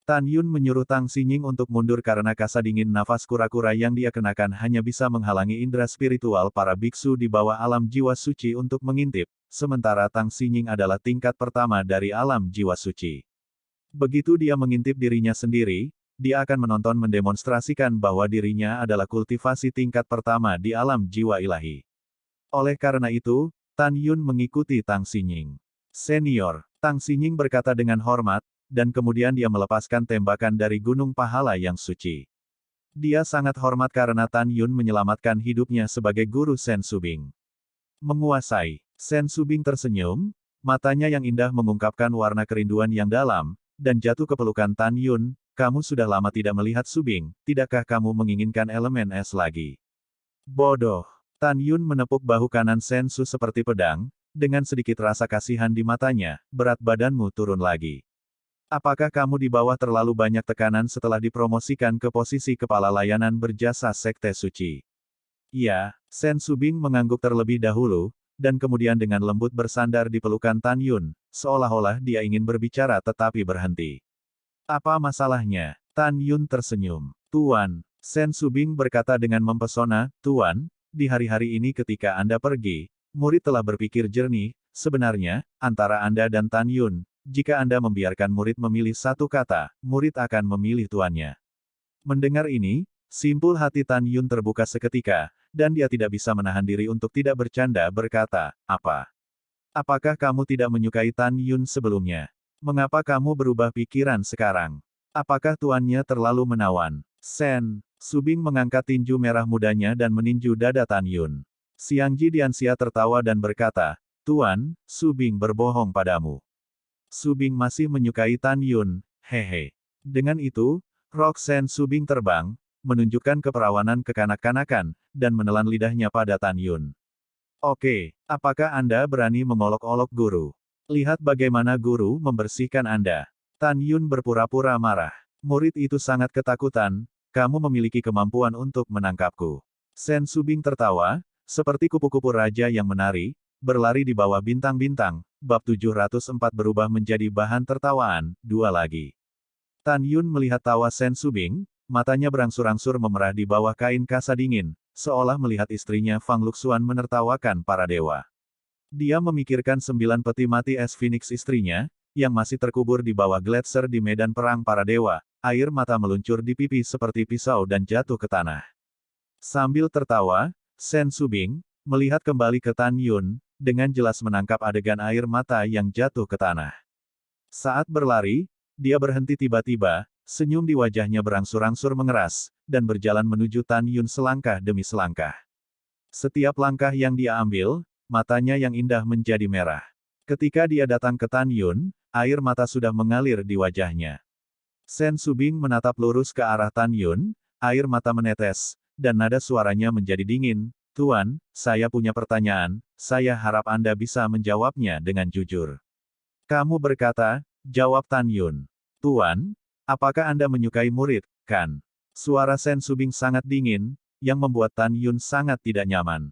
Tan Yun menyuruh Tang Xinying untuk mundur karena kasa dingin nafas kura-kura yang dia kenakan hanya bisa menghalangi indera spiritual para biksu di bawah alam jiwa suci untuk mengintip, sementara Tang Xinying adalah tingkat pertama dari alam jiwa suci. Begitu dia mengintip dirinya sendiri, dia akan menonton mendemonstrasikan bahwa dirinya adalah kultivasi tingkat pertama di alam jiwa ilahi. Oleh karena itu, Tan Yun mengikuti Tang Xinying. Senior, Tang Xinying berkata dengan hormat, dan kemudian dia melepaskan tembakan dari gunung pahala yang suci. Dia sangat hormat karena Tan Yun menyelamatkan hidupnya sebagai guru Sen Subing. Menguasai, Sen Subing tersenyum, matanya yang indah mengungkapkan warna kerinduan yang dalam, dan jatuh ke pelukan Tan Yun, kamu sudah lama tidak melihat Subing, tidakkah kamu menginginkan elemen es lagi? Bodoh. Tan Yun menepuk bahu kanan Sen Su seperti pedang, dengan sedikit rasa kasihan di matanya, berat badanmu turun lagi. Apakah kamu di bawah terlalu banyak tekanan setelah dipromosikan ke posisi kepala layanan berjasa Sekte Suci? Iya, Sen Subing mengangguk terlebih dahulu, dan kemudian dengan lembut bersandar di pelukan Tan Yun, seolah-olah dia ingin berbicara tetapi berhenti. Apa masalahnya? Tan Yun tersenyum. Tuan, Sen Subing berkata dengan mempesona, Tuan, di hari-hari ini ketika Anda pergi, murid telah berpikir jernih, sebenarnya, antara Anda dan Tan Yun, jika Anda membiarkan murid memilih satu kata, murid akan memilih tuannya. Mendengar ini, simpul hati Tan Yun terbuka seketika, dan dia tidak bisa menahan diri untuk tidak bercanda berkata, apa? Apakah kamu tidak menyukai Tan Yun sebelumnya? Mengapa kamu berubah pikiran sekarang? Apakah tuannya terlalu menawan? Sen Subing mengangkat tinju merah mudanya dan meninju dada Tan Yun. Xiangji Dianxia tertawa dan berkata, Tuan, Subing berbohong padamu. Subing masih menyukai Tan Yun, hehe. Dengan itu, rok Sen Subing terbang, menunjukkan keperawanan kekanak-kanakan, dan menelan lidahnya pada Tan Yun. Oke, apakah Anda berani mengolok-olok guru? Lihat bagaimana guru membersihkan Anda. Tan Yun berpura-pura marah. Murid itu sangat ketakutan, kamu memiliki kemampuan untuk menangkapku. Sen Subing tertawa, seperti kupu-kupu raja yang menari, berlari di bawah bintang-bintang, bab 704 berubah menjadi bahan tertawaan, dua lagi. Tan Yun melihat tawa Sen Subing, matanya berangsur-angsur memerah di bawah kain kasa dingin, seolah melihat istrinya Fang Luxuan menertawakan para dewa. Dia memikirkan 9 peti mati es Phoenix istrinya, yang masih terkubur di bawah gletser di medan perang para dewa, air mata meluncur di pipi seperti pisau dan jatuh ke tanah. Sambil tertawa, Sen Subing, melihat kembali ke Tan Yun, dengan jelas menangkap adegan air mata yang jatuh ke tanah. Saat berlari, dia berhenti tiba-tiba, senyum di wajahnya berangsur-angsur mengeras, dan berjalan menuju Tan Yun selangkah demi selangkah. Setiap langkah yang dia ambil, matanya yang indah menjadi merah. Ketika dia datang ke Tan Yun, air mata sudah mengalir di wajahnya. Sen Subing menatap lurus ke arah Tan Yun, air mata menetes, dan nada suaranya menjadi dingin, Tuan, saya punya pertanyaan, saya harap Anda bisa menjawabnya dengan jujur. Kamu berkata, jawab Tan Yun. Tuan, apakah Anda menyukai murid, kan? Suara Sen Subing sangat dingin, yang membuat Tan Yun sangat tidak nyaman.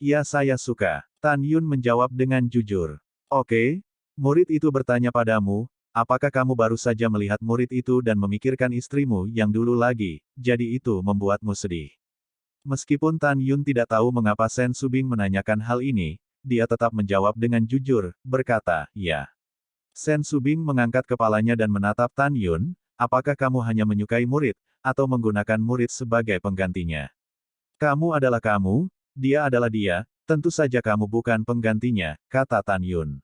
Iya saya suka, Tan Yun menjawab dengan jujur. Oke, murid itu bertanya padamu, apakah kamu baru saja melihat murid itu dan memikirkan istrimu yang dulu lagi, jadi itu membuatmu sedih. Meskipun Tan Yun tidak tahu mengapa Sen Subing menanyakan hal ini, dia tetap menjawab dengan jujur, berkata, ya. Sen Subing mengangkat kepalanya dan menatap Tan Yun, apakah kamu hanya menyukai murid, atau menggunakan murid sebagai penggantinya? Kamu adalah kamu, dia adalah dia, tentu saja kamu bukan penggantinya, kata Tan Yun.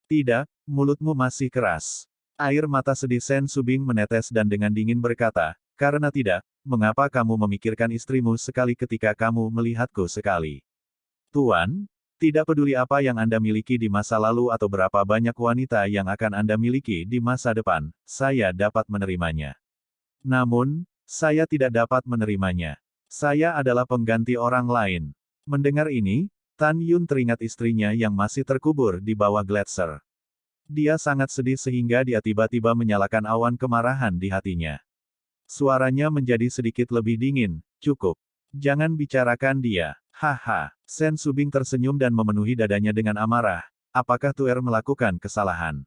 Tidak, mulutmu masih keras. Air mata sedih Sen Subing menetes dan dengan dingin berkata, karena tidak, mengapa kamu memikirkan istrimu sekali ketika kamu melihatku sekali? Tuan, tidak peduli apa yang Anda miliki di masa lalu atau berapa banyak wanita yang akan Anda miliki di masa depan, saya dapat menerimanya. Namun, saya tidak dapat menerimanya. Saya adalah pengganti orang lain. Mendengar ini, Tan Yun teringat istrinya yang masih terkubur di bawah gletser. Dia sangat sedih sehingga dia tiba-tiba menyalakan awan kemarahan di hatinya. Suaranya menjadi sedikit lebih dingin, cukup. Jangan bicarakan dia. Haha. Sen Subing tersenyum dan memenuhi dadanya dengan amarah. Apakah Tuer melakukan kesalahan?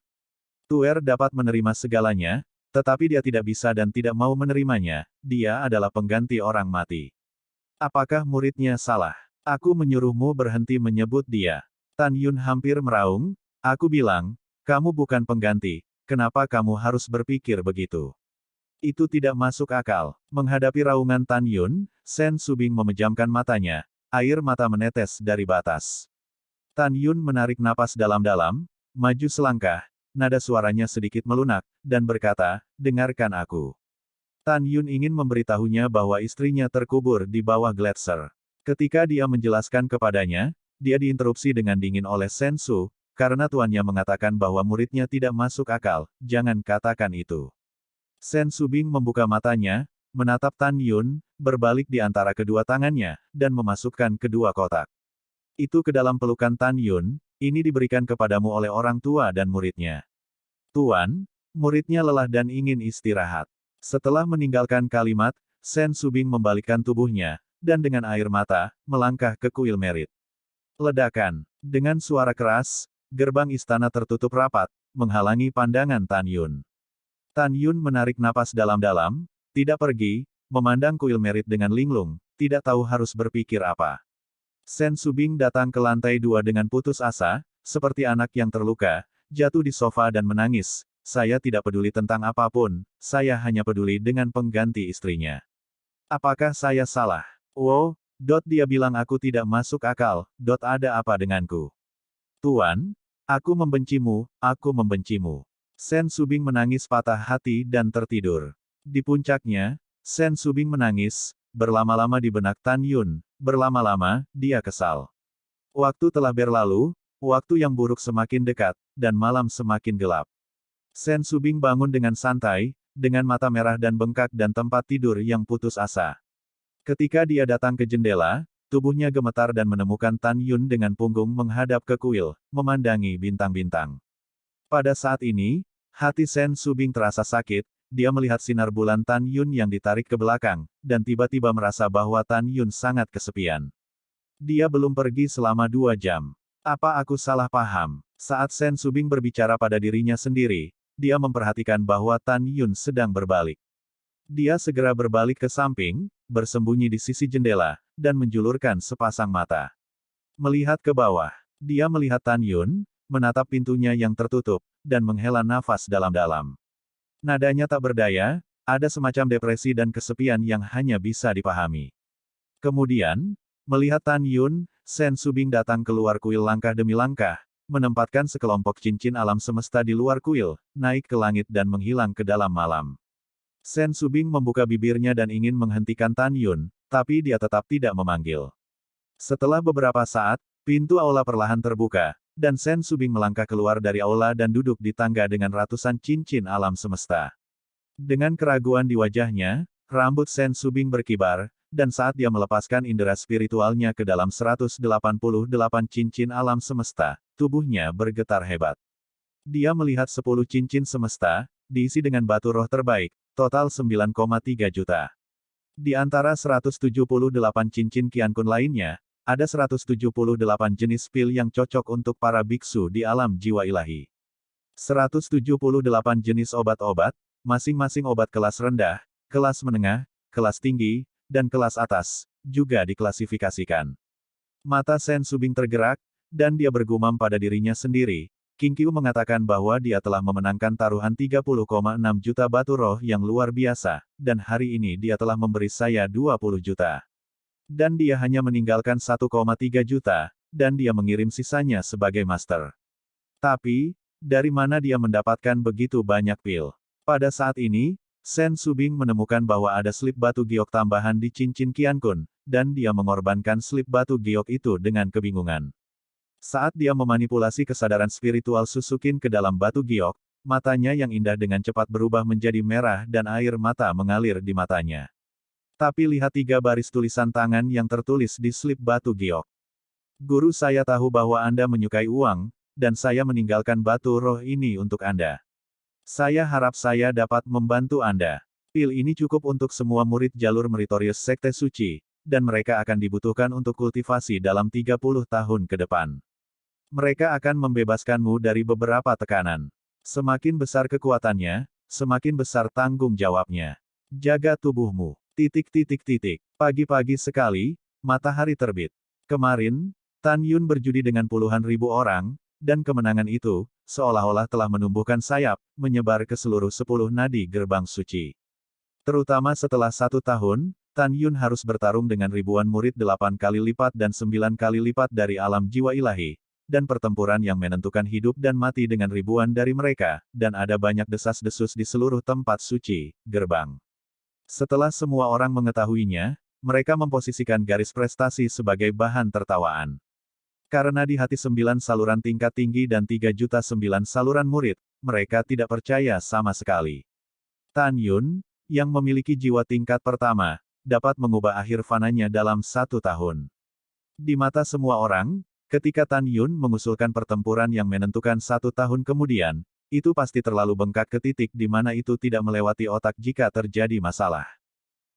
Tuer dapat menerima segalanya, tetapi dia tidak bisa dan tidak mau menerimanya. Dia adalah pengganti orang mati. Apakah muridnya salah? Aku menyuruhmu berhenti menyebut dia. Tan Yun hampir meraung. Aku bilang, kamu bukan pengganti. Kenapa kamu harus berpikir begitu? Itu tidak masuk akal. Menghadapi raungan Tan Yun, Sen Subing memejamkan matanya. Air mata menetes dari batas. Tan Yun menarik napas dalam-dalam, maju selangkah, nada suaranya sedikit melunak, dan berkata, dengarkan aku. Tan Yun ingin memberitahunya bahwa istrinya terkubur di bawah gletser. Ketika dia menjelaskan kepadanya, dia diinterupsi dengan dingin oleh Sen Su, karena tuannya mengatakan bahwa muridnya tidak masuk akal, jangan katakan itu. Sen Subing membuka matanya, menatap Tan Yun, berbalik di antara kedua tangannya, dan memasukkan kedua kotak itu ke dalam pelukan Tan Yun, ini diberikan kepadamu oleh orang tua dan muridnya. Tuan, muridnya lelah dan ingin istirahat. Setelah meninggalkan kalimat, Sen Subing membalikkan tubuhnya, dan dengan air mata, melangkah ke kuil Merit. Ledakan. Dengan suara keras, gerbang istana tertutup rapat, menghalangi pandangan Tan Yun. Tan Yun menarik napas dalam-dalam, tidak pergi, memandang kuil Merit dengan linglung, tidak tahu harus berpikir apa. Sen Subing datang ke lantai 2 dengan putus asa, seperti anak yang terluka, jatuh di sofa dan menangis. Saya tidak peduli tentang apapun, saya hanya peduli dengan pengganti istrinya. Apakah saya salah? Oh, dia bilang aku tidak masuk akal, ada apa denganku? Tuan, aku membencimu, aku membencimu. Sen Subing menangis patah hati dan tertidur. Di puncaknya, Sen Subing menangis, berlama-lama di benak Tan Yun, berlama-lama, dia kesal. Waktu telah berlalu, waktu yang buruk semakin dekat, dan malam semakin gelap. Sen Subing bangun dengan santai, dengan mata merah dan bengkak dan tempat tidur yang putus asa. Ketika dia datang ke jendela, tubuhnya gemetar dan menemukan Tan Yun dengan punggung menghadap ke kuil, memandangi bintang-bintang. Pada saat ini, hati Sen Subing terasa sakit, dia melihat sinar bulan Tan Yun yang ditarik ke belakang, dan tiba-tiba merasa bahwa Tan Yun sangat kesepian. Dia belum pergi selama 2 jam. Apa aku salah paham? Saat Sen Subing berbicara pada dirinya sendiri, dia memperhatikan bahwa Tan Yun sedang berbalik. Dia segera berbalik ke samping, bersembunyi di sisi jendela, dan menjulurkan sepasang mata. Melihat ke bawah, dia melihat Tan Yun, menatap pintunya yang tertutup, dan menghela nafas dalam-dalam. Nadanya tak berdaya, ada semacam depresi dan kesepian yang hanya bisa dipahami. Kemudian, melihat Tan Yun, Sen Subing datang keluar kuil langkah demi langkah, menempatkan sekelompok cincin alam semesta di luar kuil, naik ke langit dan menghilang ke dalam malam. Sen Subing membuka bibirnya dan ingin menghentikan Tan Yun, tapi dia tetap tidak memanggil. Setelah beberapa saat, pintu aula perlahan terbuka, dan Sen Subing melangkah keluar dari aula dan duduk di tangga dengan ratusan cincin alam semesta. Dengan keraguan di wajahnya, rambut Sen Subing berkibar, dan saat dia melepaskan indera spiritualnya ke dalam 188 cincin alam semesta, tubuhnya bergetar hebat. Dia melihat 10 cincin semesta, diisi dengan batu roh terbaik, total 9,3 juta. Di antara 178 cincin Qiankun lainnya, ada 178 jenis pil yang cocok untuk para biksu di alam jiwa ilahi. 178 jenis obat-obat, masing-masing obat kelas rendah, kelas menengah, kelas tinggi, dan kelas atas, juga diklasifikasikan. Mata Sen Subing tergerak, dan dia bergumam pada dirinya sendiri. King Qiu mengatakan bahwa dia telah memenangkan taruhan 30,6 juta batu roh yang luar biasa, dan hari ini dia telah memberi saya 20 juta. Dan dia hanya meninggalkan 1,3 juta, dan dia mengirim sisanya sebagai master. Tapi, dari mana dia mendapatkan begitu banyak pil? Pada saat ini, Sen Subing menemukan bahwa ada slip batu giok tambahan di cincin Qiankun, dan dia mengorbankan slip batu giok itu dengan kebingungan. Saat dia memanipulasi kesadaran spiritual Susukin ke dalam batu giok, matanya yang indah dengan cepat berubah menjadi merah dan air mata mengalir di matanya. Tapi lihat 3 baris tulisan tangan yang tertulis di slip batu giok. Guru saya tahu bahwa Anda menyukai uang, dan saya meninggalkan batu roh ini untuk Anda. Saya harap saya dapat membantu Anda. Pil ini cukup untuk semua murid jalur meritorius Sekte Suci, dan mereka akan dibutuhkan untuk kultivasi dalam 30 tahun ke depan. Mereka akan membebaskanmu dari beberapa tekanan. Semakin besar kekuatannya, semakin besar tanggung jawabnya. Jaga tubuhmu. Pagi-pagi sekali, matahari terbit. Kemarin, Tan Yun berjudi dengan puluhan ribu orang, dan kemenangan itu, seolah-olah telah menumbuhkan sayap, menyebar ke seluruh 10 nadi gerbang suci. Terutama setelah 1 tahun, Tan Yun harus bertarung dengan ribuan murid 8 kali lipat dan 9 kali lipat dari alam jiwa ilahi, dan pertempuran yang menentukan hidup dan mati dengan ribuan dari mereka, dan ada banyak desas-desus di seluruh tempat suci, gerbang. Setelah semua orang mengetahuinya, mereka memposisikan garis prestasi sebagai bahan tertawaan. Karena di hati 9 saluran tingkat tinggi dan 3.009 saluran murid, mereka tidak percaya sama sekali. Tan Yun, yang memiliki jiwa tingkat pertama, dapat mengubah akhir fananya dalam 1 tahun. Di mata semua orang, ketika Tan Yun mengusulkan pertempuran yang menentukan 1 tahun kemudian, itu pasti terlalu bengkak ke titik di mana itu tidak melewati otak jika terjadi masalah.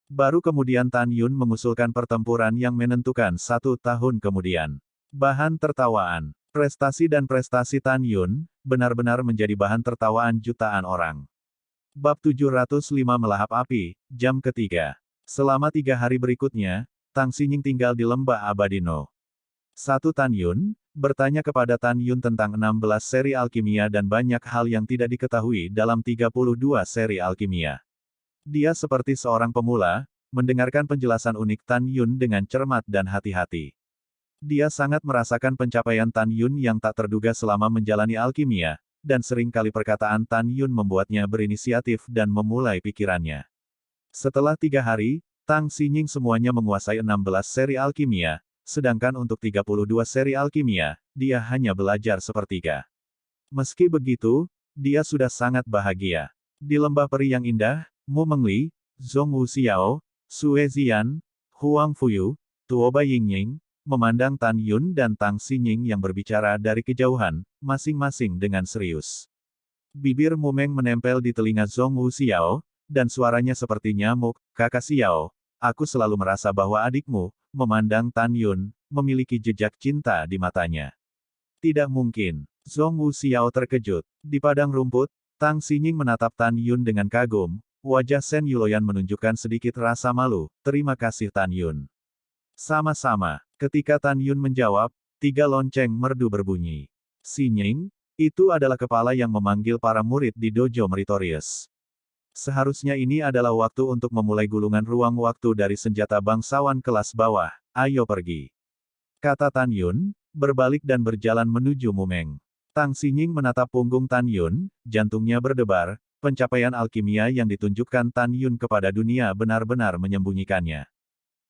Baru kemudian Tan Yun mengusulkan pertempuran yang menentukan 1 tahun kemudian. Bahan tertawaan. Prestasi dan prestasi Tan Yun, benar-benar menjadi bahan tertawaan jutaan orang. Bab 705 Melahap Api, jam ketiga. Selama 3 hari berikutnya, Tang Xinying tinggal di lembah Abadino. 1 Tan Yun, bertanya kepada Tan Yun tentang 16 seri alkimia dan banyak hal yang tidak diketahui dalam 32 seri alkimia. Dia seperti seorang pemula, mendengarkan penjelasan unik Tan Yun dengan cermat dan hati-hati. Dia sangat merasakan pencapaian Tan Yun yang tak terduga selama menjalani alkimia, dan sering kali perkataan Tan Yun membuatnya berinisiatif dan memulai pikirannya. Setelah 3 hari, Tang Xinying semuanya menguasai 16 seri alkimia, sedangkan untuk 32 seri alkimia, dia hanya belajar sepertiga. Meski begitu, dia sudah sangat bahagia. Di lembah peri yang indah, Mu Mengli, Zhong Wuxiao, Sue Ziyan, Huang Fuyu, Tuoba Yingying, memandang Tan Yun dan Tang Xinying yang berbicara dari kejauhan, masing-masing dengan serius. Bibir Mu Meng menempel di telinga Zhong Wuxiao, dan suaranya seperti nyamuk, "Kakak Xiao, aku selalu merasa bahwa adikmu," memandang Tan Yun, memiliki jejak cinta di matanya. Tidak mungkin. Zhong Wuxiao terkejut. Di padang rumput, Tang Xinying menatap Tan Yun dengan kagum, wajah Shen Yuloyan menunjukkan sedikit rasa malu. "Terima kasih Tan Yun." Sama-sama. Ketika Tan Yun menjawab, 3 lonceng merdu berbunyi. "Xinying, itu adalah kepala yang memanggil para murid di dojo meritorius. Seharusnya ini adalah waktu untuk memulai gulungan ruang waktu dari senjata bangsawan kelas bawah. Ayo pergi," kata Tan Yun, berbalik dan berjalan menuju Mu Meng. Tang Xinying menatap punggung Tan Yun, jantungnya berdebar, pencapaian alkimia yang ditunjukkan Tan Yun kepada dunia benar-benar menyembunyikannya.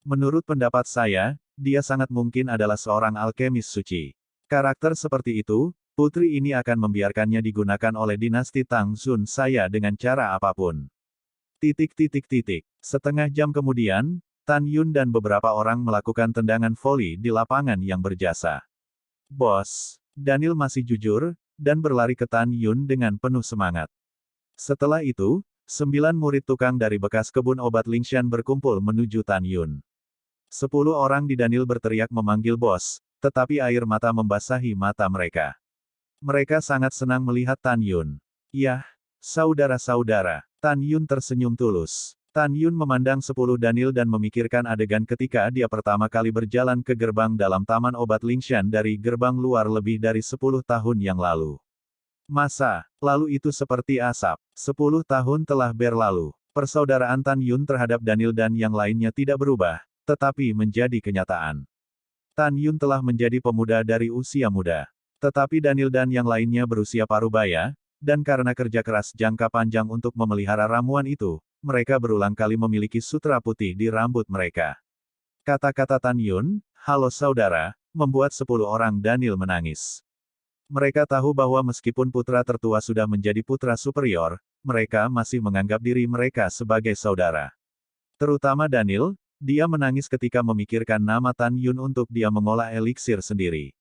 Menurut pendapat saya, dia sangat mungkin adalah seorang alkemis suci. Karakter seperti itu, putri ini akan membiarkannya digunakan oleh dinasti Tang Xun saya dengan cara apapun. Setengah jam kemudian, Tan Yun dan beberapa orang melakukan tendangan voli di lapangan yang berjasa. "Bos," Daniel masih jujur, dan berlari ke Tan Yun dengan penuh semangat. Setelah itu, 9 murid tukang dari bekas kebun obat Lingshan berkumpul menuju Tan Yun. 10 orang di Daniel berteriak memanggil bos, tetapi air mata membasahi mata mereka. Mereka sangat senang melihat Tan Yun. Yah, saudara-saudara. Tan Yun tersenyum tulus. Tan Yun memandang 10 Daniel dan memikirkan adegan ketika dia pertama kali berjalan ke gerbang dalam Taman Obat Lingshan dari gerbang luar lebih dari 10 tahun yang lalu. Masa lalu itu seperti asap. 10 tahun telah berlalu. Persaudaraan Tan Yun terhadap Daniel dan yang lainnya tidak berubah, tetapi menjadi kenyataan. Tan Yun telah menjadi pemuda dari usia muda. Tetapi Daniel dan yang lainnya berusia parubaya, dan karena kerja keras jangka panjang untuk memelihara ramuan itu, mereka berulang kali memiliki sutra putih di rambut mereka. Kata-kata Tan Yun, "Halo saudara," membuat 10 orang Daniel menangis. Mereka tahu bahwa meskipun putra tertua sudah menjadi putra superior, mereka masih menganggap diri mereka sebagai saudara. Terutama Daniel, dia menangis ketika memikirkan nama Tan Yun untuk dia mengolah eliksir sendiri.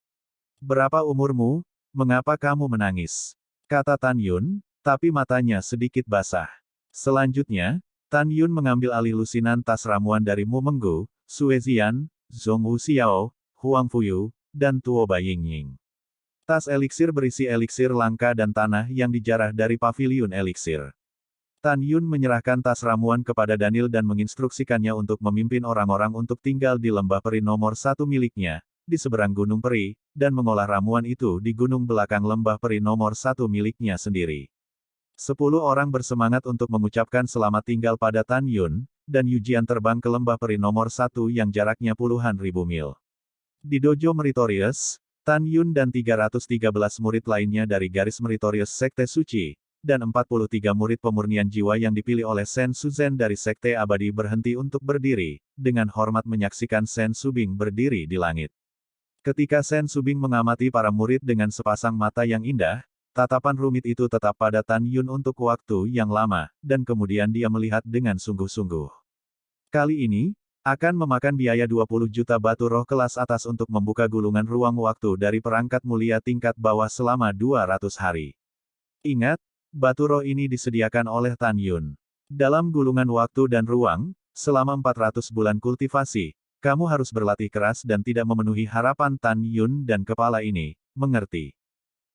"Berapa umurmu? Mengapa kamu menangis?" kata Tan Yun, tapi matanya sedikit basah. Selanjutnya, Tan Yun mengambil alih lusinan tas ramuan dari Mu Menggu, Sue Zian, Zhong Wuxiao, Huang Fuyu, dan Tuo Baiying. Tas eliksir berisi eliksir langka dan tanah yang dijarah dari paviliun eliksir. Tan Yun menyerahkan tas ramuan kepada Daniel dan menginstruksikannya untuk memimpin orang-orang untuk tinggal di lembah peri nomor 1 miliknya, di seberang Gunung Peri, dan mengolah ramuan itu di gunung belakang lembah peri nomor 1 miliknya sendiri. 10 orang bersemangat untuk mengucapkan selamat tinggal pada Tan Yun, dan Yujian terbang ke lembah peri nomor 1 yang jaraknya puluhan ribu mil. Di Dojo Meritorious, Tan Yun dan 313 murid lainnya dari garis Meritorious Sekte Suci, dan 43 murid pemurnian jiwa yang dipilih oleh Sen Suzen dari Sekte Abadi berhenti untuk berdiri, dengan hormat menyaksikan Sen Subing berdiri di langit. Ketika Sen Subing mengamati para murid dengan sepasang mata yang indah, tatapan rumit itu tetap pada Tan Yun untuk waktu yang lama, dan kemudian dia melihat dengan sungguh-sungguh. Kali ini, akan memakan biaya 20 juta batu roh kelas atas untuk membuka gulungan ruang waktu dari perangkat mulia tingkat bawah selama 200 hari. Ingat, batu roh ini disediakan oleh Tan Yun. Dalam gulungan waktu dan ruang, selama 400 bulan kultivasi, kamu harus berlatih keras dan tidak memenuhi harapan Tan Yun dan kepala ini, mengerti?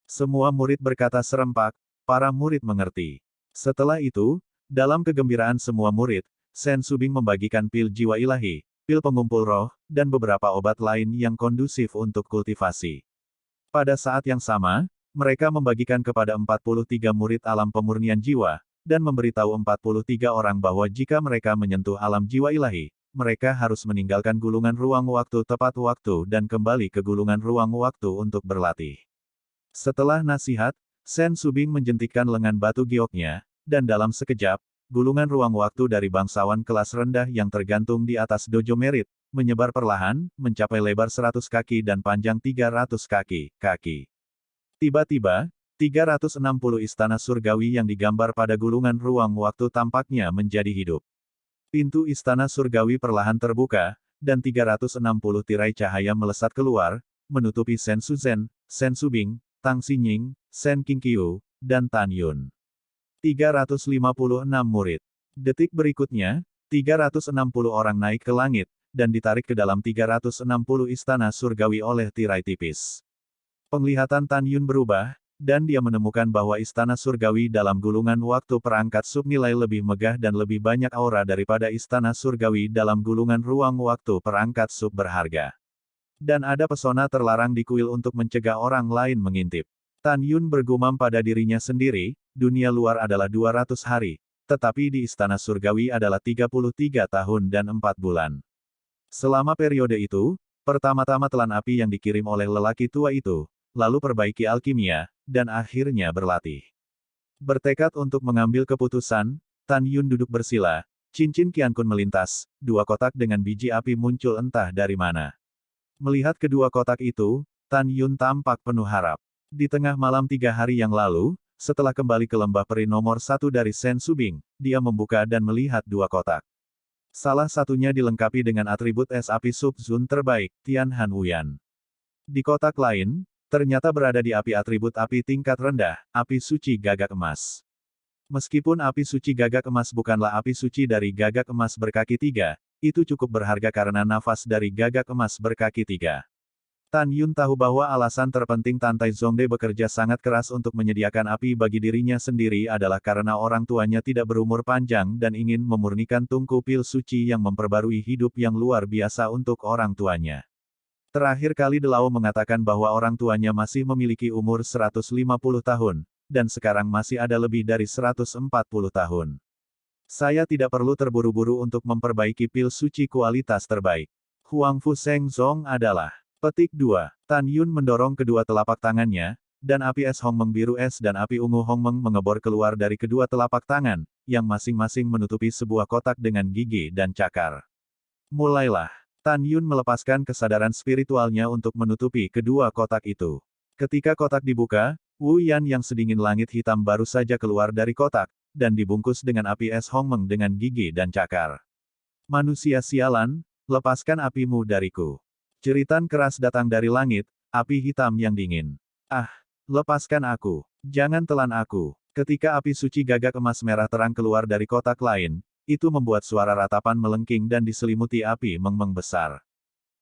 Semua murid berkata serempak, para murid mengerti. Setelah itu, dalam kegembiraan semua murid, Sen Subing membagikan pil jiwa ilahi, pil pengumpul roh, dan beberapa obat lain yang kondusif untuk kultivasi. Pada saat yang sama, mereka membagikan kepada 43 murid alam pemurnian jiwa, dan memberitahu 43 orang bahwa jika mereka menyentuh alam jiwa ilahi, mereka harus meninggalkan gulungan ruang waktu tepat waktu dan kembali ke gulungan ruang waktu untuk berlatih. Setelah nasihat, Sen Subing menjentikkan lengan batu gioknya, dan dalam sekejap, gulungan ruang waktu dari bangsawan kelas rendah yang tergantung di atas dojo merit, menyebar perlahan, mencapai lebar 100 kaki dan panjang 300 kaki. Tiba-tiba, 360 istana surgawi yang digambar pada gulungan ruang waktu tampaknya menjadi hidup. Pintu istana surgawi perlahan terbuka, dan 360 tirai cahaya melesat keluar, menutupi Sen Suzen, Sen Subing, Tang Xinying, Sen Qingqiu, dan Tan Yun. 356 murid. Detik berikutnya, 360 orang naik ke langit, dan ditarik ke dalam 360 istana surgawi oleh tirai tipis. Penglihatan Tan Yun berubah, dan dia menemukan bahwa istana surgawi dalam gulungan waktu perangkat sub nilai lebih megah dan lebih banyak aura daripada istana surgawi dalam gulungan ruang waktu perangkat sub berharga. Dan ada pesona terlarang di kuil untuk mencegah orang lain mengintip. Tan Yun bergumam pada dirinya sendiri, dunia luar adalah 200 hari, tetapi di istana surgawi adalah 33 tahun dan 4 bulan. Selama periode itu, pertama-tama telan api yang dikirim oleh lelaki tua itu, lalu perbaiki alkimia, dan akhirnya berlatih. Bertekad untuk mengambil keputusan, Tan Yun duduk bersila, cincin Qiankun melintas, 2 kotak dengan biji api muncul entah dari mana. Melihat kedua kotak itu, Tan Yun tampak penuh harap. Di tengah malam 3 hari yang lalu, setelah kembali ke lembah peri nomor 1 dari Sen Subing, dia membuka dan melihat 2 kotak. Salah satunya dilengkapi dengan atribut es api sub-zun terbaik, Tian Han Wuyan. Di kotak lain, ternyata berada di api atribut api tingkat rendah, api suci gagak emas. Meskipun api suci gagak emas bukanlah api suci dari gagak emas berkaki 3, itu cukup berharga karena nafas dari gagak emas berkaki 3. Tan Yun tahu bahwa alasan terpenting Tan Taizongde bekerja sangat keras untuk menyediakan api bagi dirinya sendiri adalah karena orang tuanya tidak berumur panjang dan ingin memurnikan tungku pil suci yang memperbarui hidup yang luar biasa untuk orang tuanya. Terakhir kali Delao mengatakan bahwa orang tuanya masih memiliki umur 150 tahun, dan sekarang masih ada lebih dari 140 tahun. Saya tidak perlu terburu-buru untuk memperbaiki pil suci kualitas terbaik. Huang Fu Seng Zong adalah. Petik 2. Tan Yun mendorong kedua telapak tangannya, dan api es Hongmeng biru es dan api ungu Hongmeng mengebor keluar dari kedua telapak tangan, yang masing-masing menutupi sebuah kotak dengan gigi dan cakar. Mulailah. Tan Yun melepaskan kesadaran spiritualnya untuk menutupi kedua kotak itu. Ketika kotak dibuka, Wu Yan yang sedingin langit hitam baru saja keluar dari kotak, dan dibungkus dengan api es Hongmeng dengan gigi dan cakar. Manusia sialan, lepaskan apimu dariku. Jeritan keras datang dari langit, api hitam yang dingin. Ah, lepaskan aku. Jangan telan aku. Ketika api suci gagak emas merah terang keluar dari kotak lain, itu membuat suara ratapan melengking dan diselimuti api mengmeng besar.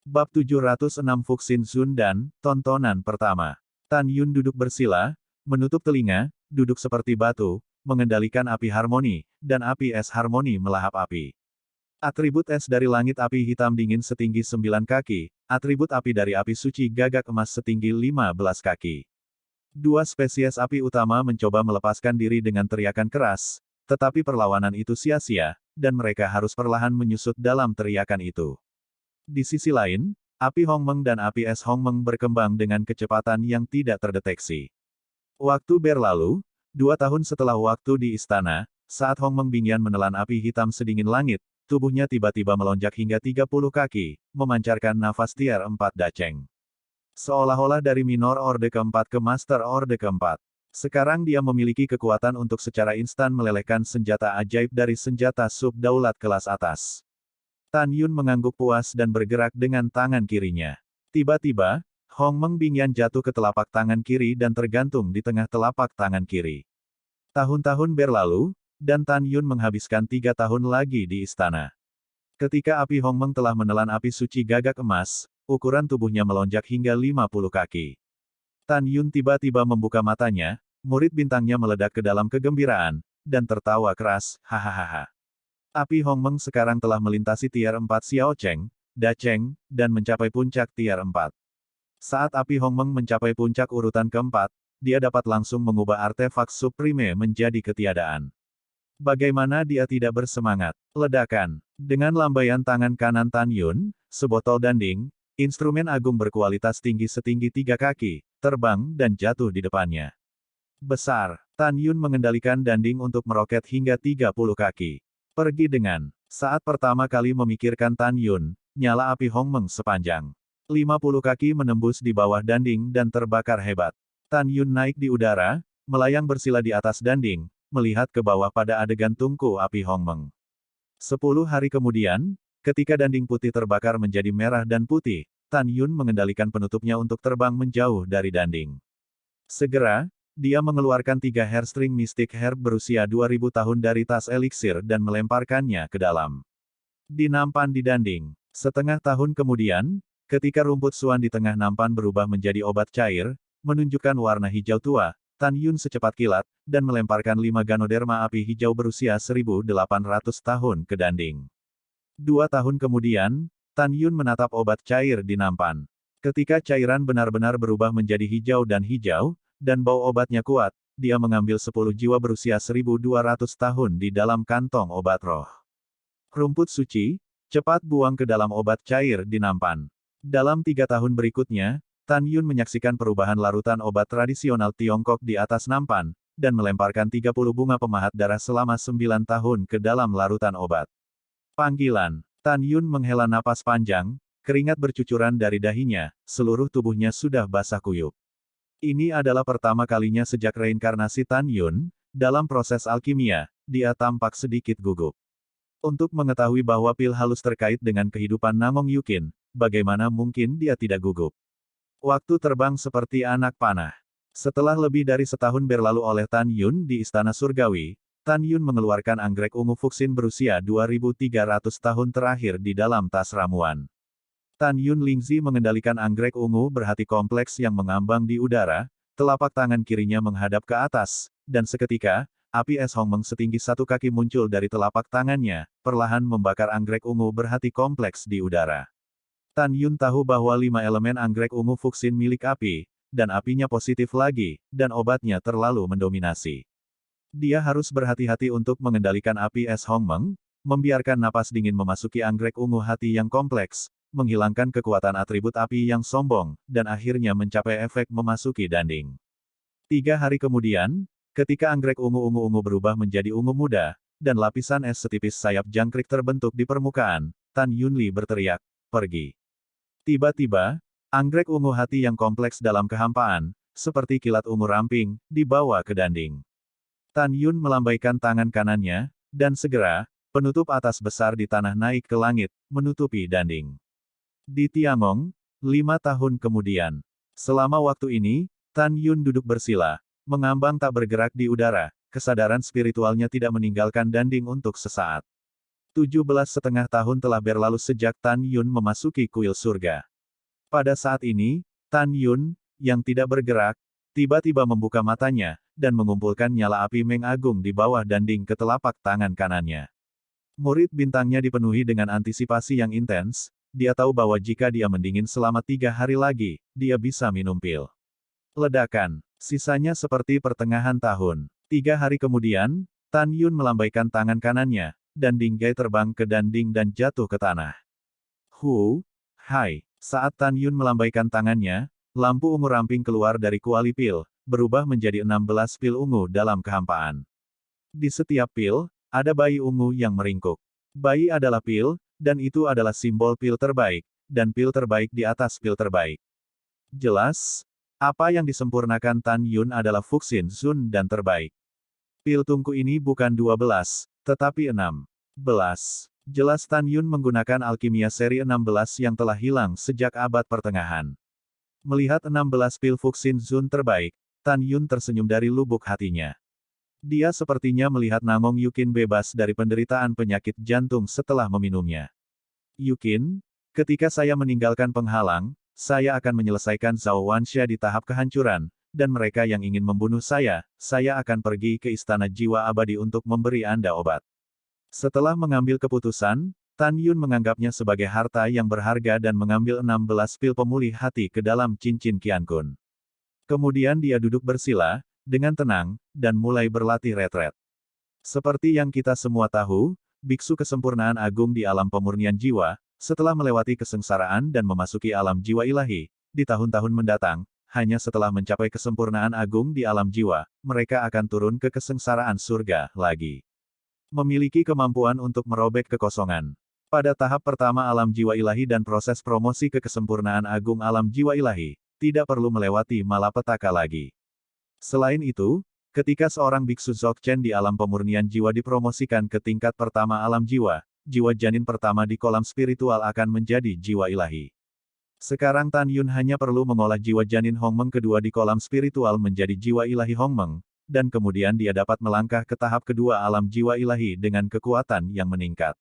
Bab 706 Fuxin Zun dan, tontonan pertama. Tan Yun duduk bersila, menutup telinga, duduk seperti batu, mengendalikan api harmoni, dan api es harmoni melahap api. Atribut es dari langit api hitam dingin setinggi 9 kaki, atribut api dari api suci gagak emas setinggi 15 kaki. Dua spesies api utama mencoba melepaskan diri dengan teriakan keras, tetapi perlawanan itu sia-sia, dan mereka harus perlahan menyusut dalam teriakan itu. Di sisi lain, api Hongmeng dan api es Hongmeng berkembang dengan kecepatan yang tidak terdeteksi. Waktu berlalu, 2 tahun setelah waktu di istana, saat Hongmeng Bingyan menelan api hitam sedingin langit, tubuhnya tiba-tiba melonjak hingga 30 kaki, memancarkan nafas tier 4 Dacheng. Seolah-olah dari minor orde keempat ke master orde keempat. Sekarang dia memiliki kekuatan untuk secara instan melelehkan senjata ajaib dari senjata sub-daulat kelas atas. Tan Yun mengangguk puas dan bergerak dengan tangan kirinya. Tiba-tiba, Hongmeng Bingyan jatuh ke telapak tangan kiri dan tergantung di tengah telapak tangan kiri. Tahun-tahun berlalu, dan Tan Yun menghabiskan 3 tahun lagi di istana. Ketika api Hongmeng telah menelan api suci gagak emas, ukuran tubuhnya melonjak hingga 50 kaki. Tan Yun tiba-tiba membuka matanya, murid bintangnya meledak ke dalam kegembiraan, dan tertawa keras, hahaha. Api Hongmeng sekarang telah melintasi tier 4 Xiao Cheng, Dacheng, dan mencapai puncak tier 4. Saat api Hongmeng mencapai puncak urutan keempat, dia dapat langsung mengubah artefak supreme menjadi ketiadaan. Bagaimana dia tidak bersemangat? Ledakan. Dengan lambaian tangan kanan Tan Yun, sebotol danding, instrumen agung berkualitas tinggi setinggi 3 kaki, terbang dan jatuh di depannya. Besar. Tan Yun mengendalikan danding untuk meroket hingga 30 kaki. Pergi dengan. Saat pertama kali memikirkan Tan Yun, nyala api Hongmeng sepanjang 50 kaki menembus di bawah danding dan terbakar hebat. Tan Yun naik di udara, melayang bersila di atas danding, melihat ke bawah pada adegan tungku api Hongmeng. 10 hari kemudian, ketika danding putih terbakar menjadi merah dan putih, Tan Yun mengendalikan penutupnya untuk terbang menjauh dari danding. Segera, dia mengeluarkan 3 hairstring Mystic Herb berusia 2000 tahun dari tas eliksir dan melemparkannya ke dalam. Dinampan di danding. Setengah tahun kemudian, ketika rumput suan di tengah nampan berubah menjadi obat cair, menunjukkan warna hijau tua, Tan Yun secepat kilat, dan melemparkan 5 ganoderma api hijau berusia 1800 tahun ke danding. 2 tahun kemudian, Tan Yun menatap obat cair di nampan. Ketika cairan benar-benar berubah menjadi hijau, dan bau obatnya kuat, dia mengambil 10 jiwa berusia 1200 tahun di dalam kantong obat roh. Rumput suci, cepat buang ke dalam obat cair di nampan. Dalam 3 tahun berikutnya, Tan Yun menyaksikan perubahan larutan obat tradisional Tiongkok di atas nampan, dan melemparkan 30 bunga pemahat darah selama 9 tahun ke dalam larutan obat. Panggilan. Tan Yun menghela napas panjang, keringat bercucuran dari dahinya, seluruh tubuhnya sudah basah kuyup. Ini adalah pertama kalinya sejak reinkarnasi Tan Yun, dalam proses alkimia, dia tampak sedikit gugup. Untuk mengetahui bahwa pil halus terkait dengan kehidupan Namong Yukin, bagaimana mungkin dia tidak gugup? Waktu terbang seperti anak panah. Setelah lebih dari setahun berlalu oleh Tan Yun di Istana Surgawi, Tan Yun mengeluarkan anggrek ungu Fuxin berusia 2300 tahun terakhir di dalam tas ramuan. Tan Yun Lingzi mengendalikan anggrek ungu berhati kompleks yang mengambang di udara, telapak tangan kirinya menghadap ke atas, dan seketika, api es Hongmeng setinggi 1 kaki muncul dari telapak tangannya, perlahan membakar anggrek ungu berhati kompleks di udara. Tan Yun tahu bahwa 5 elemen anggrek ungu fuksin milik api, dan apinya positif lagi, dan obatnya terlalu mendominasi. Dia harus berhati-hati untuk mengendalikan api es Hongmeng, membiarkan napas dingin memasuki anggrek ungu hati yang kompleks, menghilangkan kekuatan atribut api yang sombong, dan akhirnya mencapai efek memasuki danding. 3 hari kemudian, ketika anggrek ungu berubah menjadi ungu muda, dan lapisan es setipis sayap jangkrik terbentuk di permukaan, Tan Yunli berteriak, "Pergi!" Tiba-tiba, anggrek ungu hati yang kompleks dalam kehampaan, seperti kilat ungu ramping, dibawa ke danding. Tan Yun melambaikan tangan kanannya, dan segera, penutup atas besar di tanah naik ke langit, menutupi danding. Di Tiangong, 5 tahun kemudian. Selama waktu ini, Tan Yun duduk bersila, mengambang tak bergerak di udara, kesadaran spiritualnya tidak meninggalkan danding untuk sesaat. 17,5 tahun telah berlalu sejak Tan Yun memasuki kuil surga. Pada saat ini, Tan Yun, yang tidak bergerak, tiba-tiba membuka matanya, dan mengumpulkan nyala api Meng Agung di bawah danding ke telapak tangan kanannya. Murid bintangnya dipenuhi dengan antisipasi yang intens. Dia tahu bahwa jika dia mendingin selama 3 hari lagi, dia bisa minum pil. Ledakan. Sisanya seperti pertengahan tahun. 3 hari kemudian, Tan Yun melambaikan tangan kanannya, dan dinggai terbang ke danding dan jatuh ke tanah. Hai. Saat Tan Yun melambaikan tangannya, lampu ungu ramping keluar dari kuali pil, berubah menjadi 16 pil ungu dalam kehampaan. Di setiap pil, ada bayi ungu yang meringkuk. Bayi adalah pil, dan itu adalah simbol pil terbaik, dan pil terbaik di atas pil terbaik. Jelas, apa yang disempurnakan Tan Yun adalah Fuxin Zun dan terbaik. Pil tungku ini bukan 12, tetapi 16. Jelas Tan Yun menggunakan alkimia seri 16 yang telah hilang sejak abad pertengahan. Melihat 16 pil Fuxin Zun terbaik, Tan Yun tersenyum dari lubuk hatinya. Dia sepertinya melihat Nangong Yukin bebas dari penderitaan penyakit jantung setelah meminumnya. Yukin, ketika saya meninggalkan penghalang, saya akan menyelesaikan Zhao Wanxia di tahap kehancuran, dan mereka yang ingin membunuh saya akan pergi ke Istana Jiwa Abadi untuk memberi Anda obat. Setelah mengambil keputusan, Tan Yun menganggapnya sebagai harta yang berharga dan mengambil 16 pil pemulih hati ke dalam cincin Qiankun. Kemudian dia duduk bersila, dengan tenang, dan mulai berlatih retret. Seperti yang kita semua tahu, biksu kesempurnaan agung di alam pemurnian jiwa, setelah melewati kesengsaraan dan memasuki alam jiwa ilahi, di tahun-tahun mendatang, hanya setelah mencapai kesempurnaan agung di alam jiwa, mereka akan turun ke kesengsaraan surga lagi. Memiliki kemampuan untuk merobek kekosongan. Pada tahap pertama alam jiwa ilahi dan proses promosi ke kesempurnaan agung alam jiwa ilahi, tidak perlu melewati malapetaka lagi. Selain itu, ketika seorang biksu Dzogchen di alam pemurnian jiwa dipromosikan ke tingkat pertama alam jiwa, jiwa janin pertama di kolam spiritual akan menjadi jiwa ilahi. Sekarang Tan Yun hanya perlu mengolah jiwa janin Hongmeng kedua di kolam spiritual menjadi jiwa ilahi Hongmeng, dan kemudian dia dapat melangkah ke tahap kedua alam jiwa ilahi dengan kekuatan yang meningkat.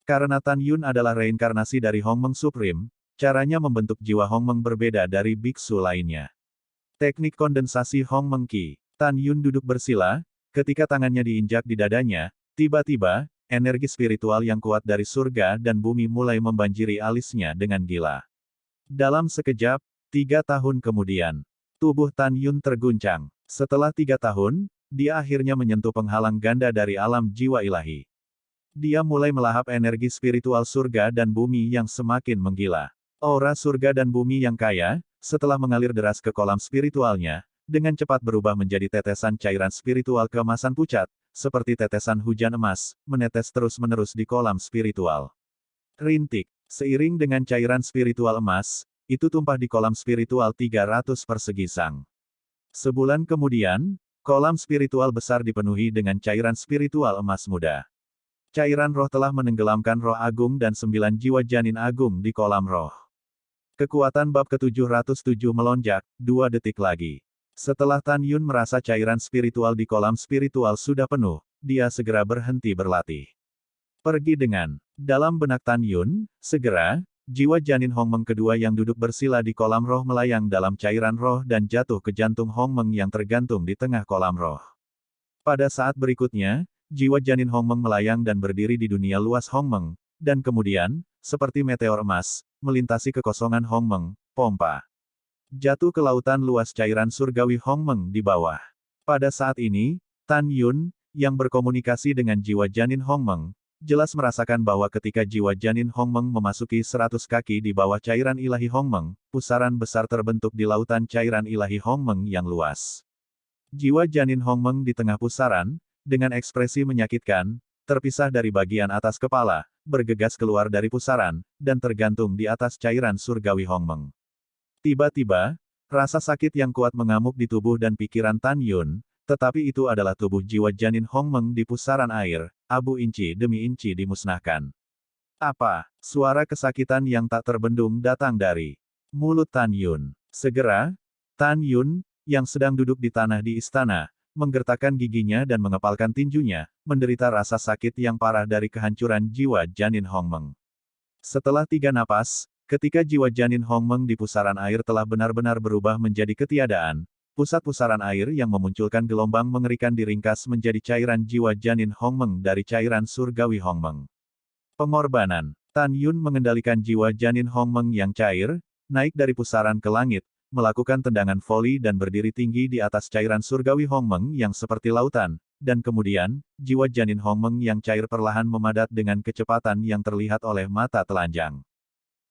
Karena Tan Yun adalah reinkarnasi dari Hongmeng Supreme, caranya membentuk jiwa Hongmeng berbeda dari biksu lainnya. Teknik kondensasi Hongmeng Qi. Tan Yun duduk bersila, ketika tangannya diinjak di dadanya, tiba-tiba, energi spiritual yang kuat dari surga dan bumi mulai membanjiri alisnya dengan gila. Dalam sekejap, 3 tahun kemudian, tubuh Tan Yun terguncang. Setelah 3 tahun, dia akhirnya menyentuh penghalang ganda dari alam jiwa ilahi. Dia mulai melahap energi spiritual surga dan bumi yang semakin menggila. Aura surga dan bumi yang kaya, setelah mengalir deras ke kolam spiritualnya, dengan cepat berubah menjadi tetesan cairan spiritual keemasan pucat, seperti tetesan hujan emas, menetes terus-menerus di kolam spiritual. Rintik, seiring dengan cairan spiritual emas, itu tumpah di kolam spiritual 300 persegi sang. Sebulan kemudian, kolam spiritual besar dipenuhi dengan cairan spiritual emas muda. Cairan roh telah menenggelamkan roh agung dan 9 jiwa janin agung di kolam roh. Kekuatan bab ke-707 melonjak, 2 detik lagi. Setelah Tan Yun merasa cairan spiritual di kolam spiritual sudah penuh, dia segera berhenti berlatih. Pergi dengan. Dalam benak Tan Yun, segera, jiwa janin Hongmeng kedua yang duduk bersila di kolam roh melayang dalam cairan roh dan jatuh ke jantung Hongmeng yang tergantung di tengah kolam roh. Pada saat berikutnya, jiwa janin Hongmeng melayang dan berdiri di dunia luas Hongmeng, dan kemudian, seperti meteor emas, melintasi kekosongan Hongmeng, pompa. Jatuh ke lautan luas cairan surgawi Hongmeng di bawah. Pada saat ini, Tan Yun, yang berkomunikasi dengan jiwa janin Hongmeng, jelas merasakan bahwa ketika jiwa janin Hongmeng memasuki 100 kaki di bawah cairan ilahi Hongmeng, pusaran besar terbentuk di lautan cairan ilahi Hongmeng yang luas. Jiwa janin Hongmeng di tengah pusaran, dengan ekspresi menyakitkan, terpisah dari bagian atas kepala, bergegas keluar dari pusaran, dan tergantung di atas cairan surgawi Hongmeng. Tiba-tiba, rasa sakit yang kuat mengamuk di tubuh dan pikiran Tan Yun, tetapi itu adalah tubuh jiwa janin Hongmeng di pusaran air, abu inci demi inci dimusnahkan. Apa? Suara kesakitan yang tak terbendung datang dari mulut Tan Yun. Segera, Tan Yun, yang sedang duduk di tanah di istana, menggertakkan giginya dan mengepalkan tinjunya, menderita rasa sakit yang parah dari kehancuran jiwa janin Hongmeng. Setelah 3 napas, ketika jiwa janin Hongmeng di pusaran air telah benar-benar berubah menjadi ketiadaan, pusat pusaran air yang memunculkan gelombang mengerikan diringkas menjadi cairan jiwa janin Hongmeng dari cairan surgawi Hongmeng. Pengorbanan. Tan Yun mengendalikan jiwa janin Hongmeng yang cair, naik dari pusaran ke langit, melakukan tendangan voli dan berdiri tinggi di atas cairan surgawi Hongmeng yang seperti lautan, dan kemudian, jiwa janin Hongmeng yang cair perlahan memadat dengan kecepatan yang terlihat oleh mata telanjang.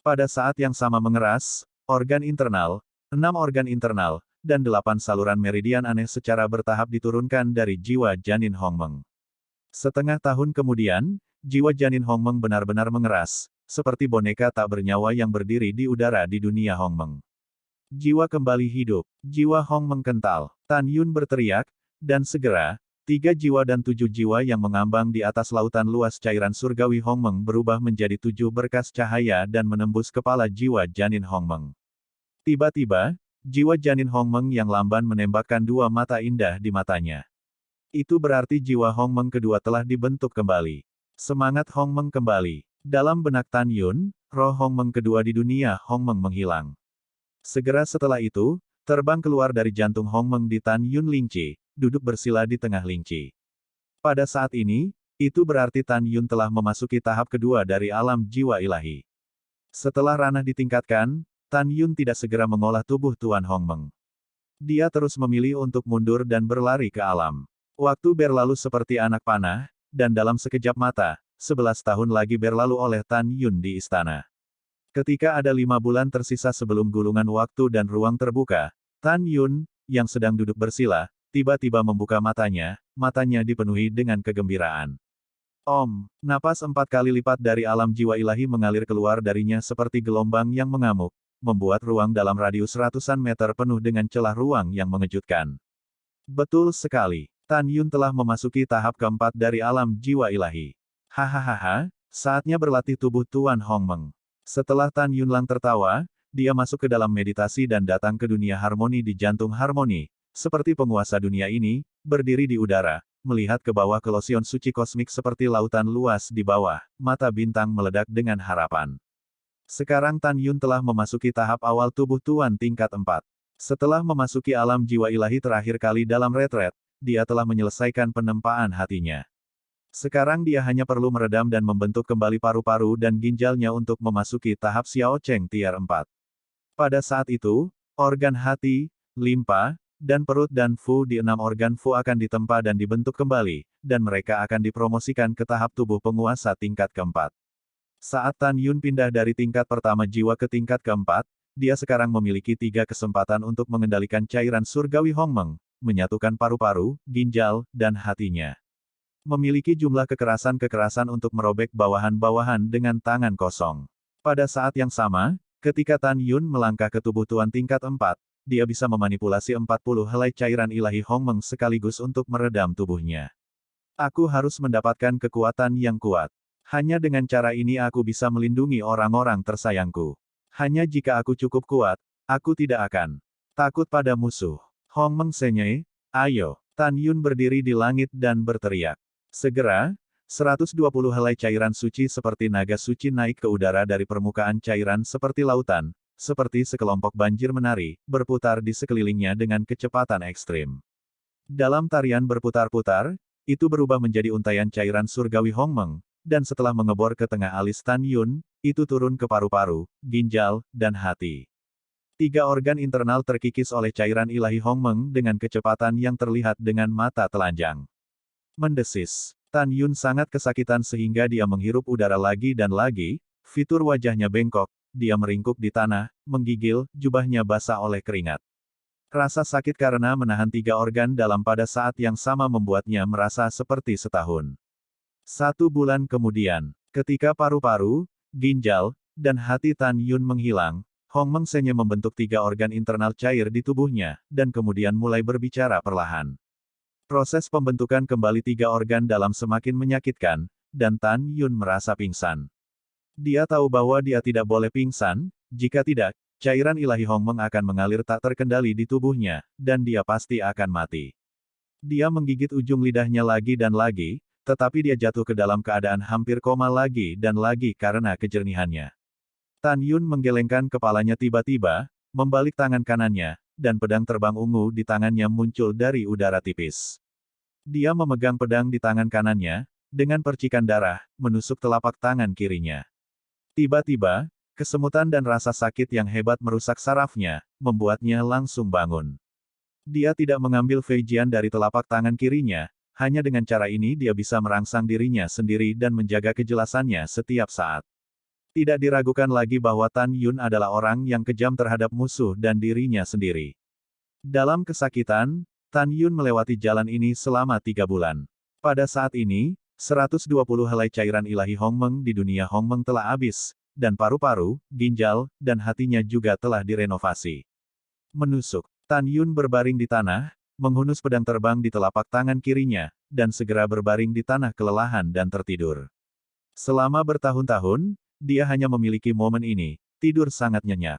Pada saat yang sama mengeras, organ internal, 6 organ internal, dan 8 saluran meridian aneh secara bertahap diturunkan dari jiwa janin Hongmeng. Setengah tahun kemudian, jiwa janin Hongmeng benar-benar mengeras, seperti boneka tak bernyawa yang berdiri di udara di dunia Hongmeng. Jiwa kembali hidup. Jiwa Hongmeng kental. Tan Yun berteriak, dan segera, 3 jiwa dan 7 jiwa yang mengambang di atas lautan luas cairan surgawi Hongmeng berubah menjadi 7 berkas cahaya dan menembus kepala jiwa janin Hongmeng. Tiba-tiba, jiwa janin Hongmeng yang lamban menembakkan 2 mata indah di matanya. Itu berarti jiwa Hongmeng kedua telah dibentuk kembali. Semangat Hongmeng kembali. Dalam benak Tan Yun, roh Hongmeng kedua di dunia Hongmeng menghilang. Segera setelah itu, terbang keluar dari jantung Hongmeng di Tan Yun Lingqi, duduk bersila di tengah Lingqi. Pada saat ini, itu berarti Tan Yun telah memasuki tahap kedua dari alam jiwa ilahi. Setelah ranah ditingkatkan, Tan Yun tidak segera mengolah tubuh Tuan Hongmeng. Dia terus memilih untuk mundur dan berlari ke alam. Waktu berlalu seperti anak panah, dan dalam sekejap mata, 11 tahun lagi berlalu oleh Tan Yun di istana. Ketika ada 5 bulan tersisa sebelum gulungan waktu dan ruang terbuka, Tan Yun, yang sedang duduk bersila, tiba-tiba membuka matanya dipenuhi dengan kegembiraan. Om, napas 4 kali lipat dari alam jiwa ilahi mengalir keluar darinya seperti gelombang yang mengamuk, membuat ruang dalam radius ratusan meter penuh dengan celah ruang yang mengejutkan. Betul sekali, Tan Yun telah memasuki tahap keempat dari alam jiwa ilahi. Hahaha, saatnya berlatih tubuh Tuan Hongmeng. Setelah Tan Yunlang tertawa, dia masuk ke dalam meditasi dan datang ke dunia harmoni di jantung harmoni, seperti penguasa dunia ini, berdiri di udara, melihat ke bawah ke losion suci kosmik seperti lautan luas di bawah, mata bintang meledak dengan harapan. Sekarang Tan Yun telah memasuki tahap awal tubuh Tuan tingkat 4. Setelah memasuki alam jiwa ilahi terakhir kali dalam retret, dia telah menyelesaikan penempaan hatinya. Sekarang dia hanya perlu meredam dan membentuk kembali paru-paru dan ginjalnya untuk memasuki tahap Xiao Cheng Tier 4. Pada saat itu, organ hati, limpa, dan perut dan fu di 6 organ fu akan ditempa dan dibentuk kembali, dan mereka akan dipromosikan ke tahap tubuh penguasa tingkat keempat. Saat Tan Yun pindah dari tingkat pertama jiwa ke tingkat keempat, dia sekarang memiliki 3 kesempatan untuk mengendalikan cairan surgawi Hongmeng, menyatukan paru-paru, ginjal, dan hatinya. Memiliki jumlah kekerasan-kekerasan untuk merobek bawahan-bawahan dengan tangan kosong. Pada saat yang sama, ketika Tan Yun melangkah ke tubuh Tuan tingkat 4, dia bisa memanipulasi 40 helai cairan ilahi Hongmeng sekaligus untuk meredam tubuhnya. Aku harus mendapatkan kekuatan yang kuat. Hanya dengan cara ini aku bisa melindungi orang-orang tersayangku. Hanya jika aku cukup kuat, aku tidak akan takut pada musuh. Hongmeng Senye, ayo. Tan Yun berdiri di langit dan berteriak. Segera, 120 helai cairan suci seperti naga suci naik ke udara dari permukaan cairan seperti lautan, seperti sekelompok banjir menari, berputar di sekelilingnya dengan kecepatan ekstrim. Dalam tarian berputar-putar, itu berubah menjadi untaian cairan surgawi Hongmeng, dan setelah mengebor ke tengah alis Tan Yun, itu turun ke paru-paru, ginjal, dan hati. 3 organ internal terkikis oleh cairan ilahi Hongmeng dengan kecepatan yang terlihat dengan mata telanjang. Mendesis. Tan Yun sangat kesakitan sehingga dia menghirup udara lagi dan lagi, fitur wajahnya bengkok, dia meringkuk di tanah, menggigil, jubahnya basah oleh keringat. Rasa sakit karena menahan 3 organ dalam pada saat yang sama membuatnya merasa seperti setahun. 1 bulan kemudian, ketika paru-paru, ginjal, dan hati Tan Yun menghilang, Hongmeng Senye membentuk 3 organ internal cair di tubuhnya, dan kemudian mulai berbicara perlahan. Proses pembentukan kembali 3 organ dalam semakin menyakitkan, dan Tan Yun merasa pingsan. Dia tahu bahwa dia tidak boleh pingsan, jika tidak, cairan ilahi Hongmeng akan mengalir tak terkendali di tubuhnya, dan dia pasti akan mati. Dia menggigit ujung lidahnya lagi dan lagi, tetapi dia jatuh ke dalam keadaan hampir koma lagi dan lagi karena kejernihannya. Tan Yun menggelengkan kepalanya tiba-tiba, membalik tangan kanannya, dan pedang terbang ungu di tangannya muncul dari udara tipis. Dia memegang pedang di tangan kanannya, dengan percikan darah, menusuk telapak tangan kirinya. Tiba-tiba, kesemutan dan rasa sakit yang hebat merusak sarafnya, membuatnya langsung bangun. Dia tidak mengambil Feijian dari telapak tangan kirinya, hanya dengan cara ini dia bisa merangsang dirinya sendiri dan menjaga kejelasannya setiap saat. Tidak diragukan lagi bahwa Tan Yun adalah orang yang kejam terhadap musuh dan dirinya sendiri. Dalam kesakitan, Tan Yun melewati jalan ini selama 3 bulan. Pada saat ini, 120 helai cairan ilahi Hongmeng di dunia Hongmeng telah habis, dan paru-paru, ginjal, dan hatinya juga telah direnovasi. Menusuk, Tan Yun berbaring di tanah, menghunus pedang terbang di telapak tangan kirinya, dan segera berbaring di tanah kelelahan dan tertidur. Selama bertahun-tahun, dia hanya memiliki momen ini, tidur sangat nyenyak.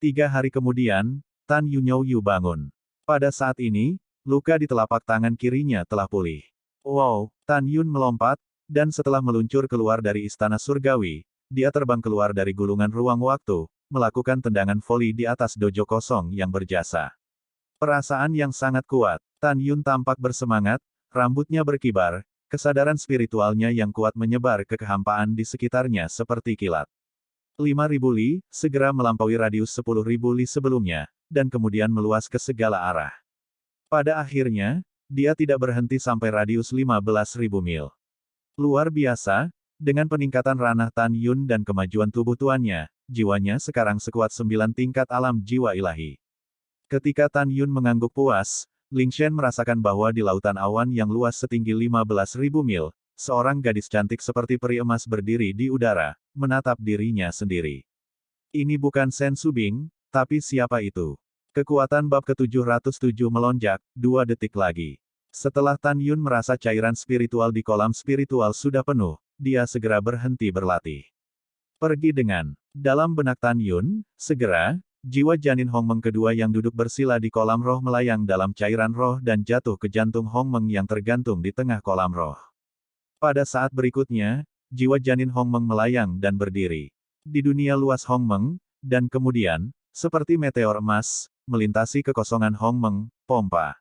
3 hari kemudian, Tan Yunyoyu bangun. Pada saat ini, luka di telapak tangan kirinya telah pulih. Wow, Tan Yun melompat, dan setelah meluncur keluar dari istana surgawi, dia terbang keluar dari gulungan ruang waktu, melakukan tendangan voli di atas dojo kosong yang berjasa. Perasaan yang sangat kuat, Tan Yun tampak bersemangat, rambutnya berkibar, kesadaran spiritualnya yang kuat menyebar ke kehampaan di sekitarnya seperti kilat. 5.000 li, segera melampaui radius 10.000 li sebelumnya, dan kemudian meluas ke segala arah. Pada akhirnya, dia tidak berhenti sampai radius 15.000 mil. Luar biasa, dengan peningkatan ranah Tan Yun dan kemajuan tubuh tuannya, jiwanya sekarang sekuat 9 tingkat alam jiwa ilahi. Ketika Tan Yun mengangguk puas, Ling Shen merasakan bahwa di lautan awan yang luas setinggi 15.000 mil, seorang gadis cantik seperti peri emas berdiri di udara, menatap dirinya sendiri. Ini bukan Shen Subing, tapi siapa itu? Kekuatan bab ke-707 melonjak, 2 detik lagi. Setelah Tan Yun merasa cairan spiritual di kolam spiritual sudah penuh, dia segera berhenti berlatih. Pergi dengan. Dalam benak Tan Yun, segera, jiwa janin Hongmeng kedua yang duduk bersila di kolam roh melayang dalam cairan roh dan jatuh ke jantung Hongmeng yang tergantung di tengah kolam roh. Pada saat berikutnya, jiwa janin Hongmeng melayang dan berdiri di dunia luas Hongmeng, dan kemudian, seperti meteor emas, melintasi kekosongan Hongmeng, pompa.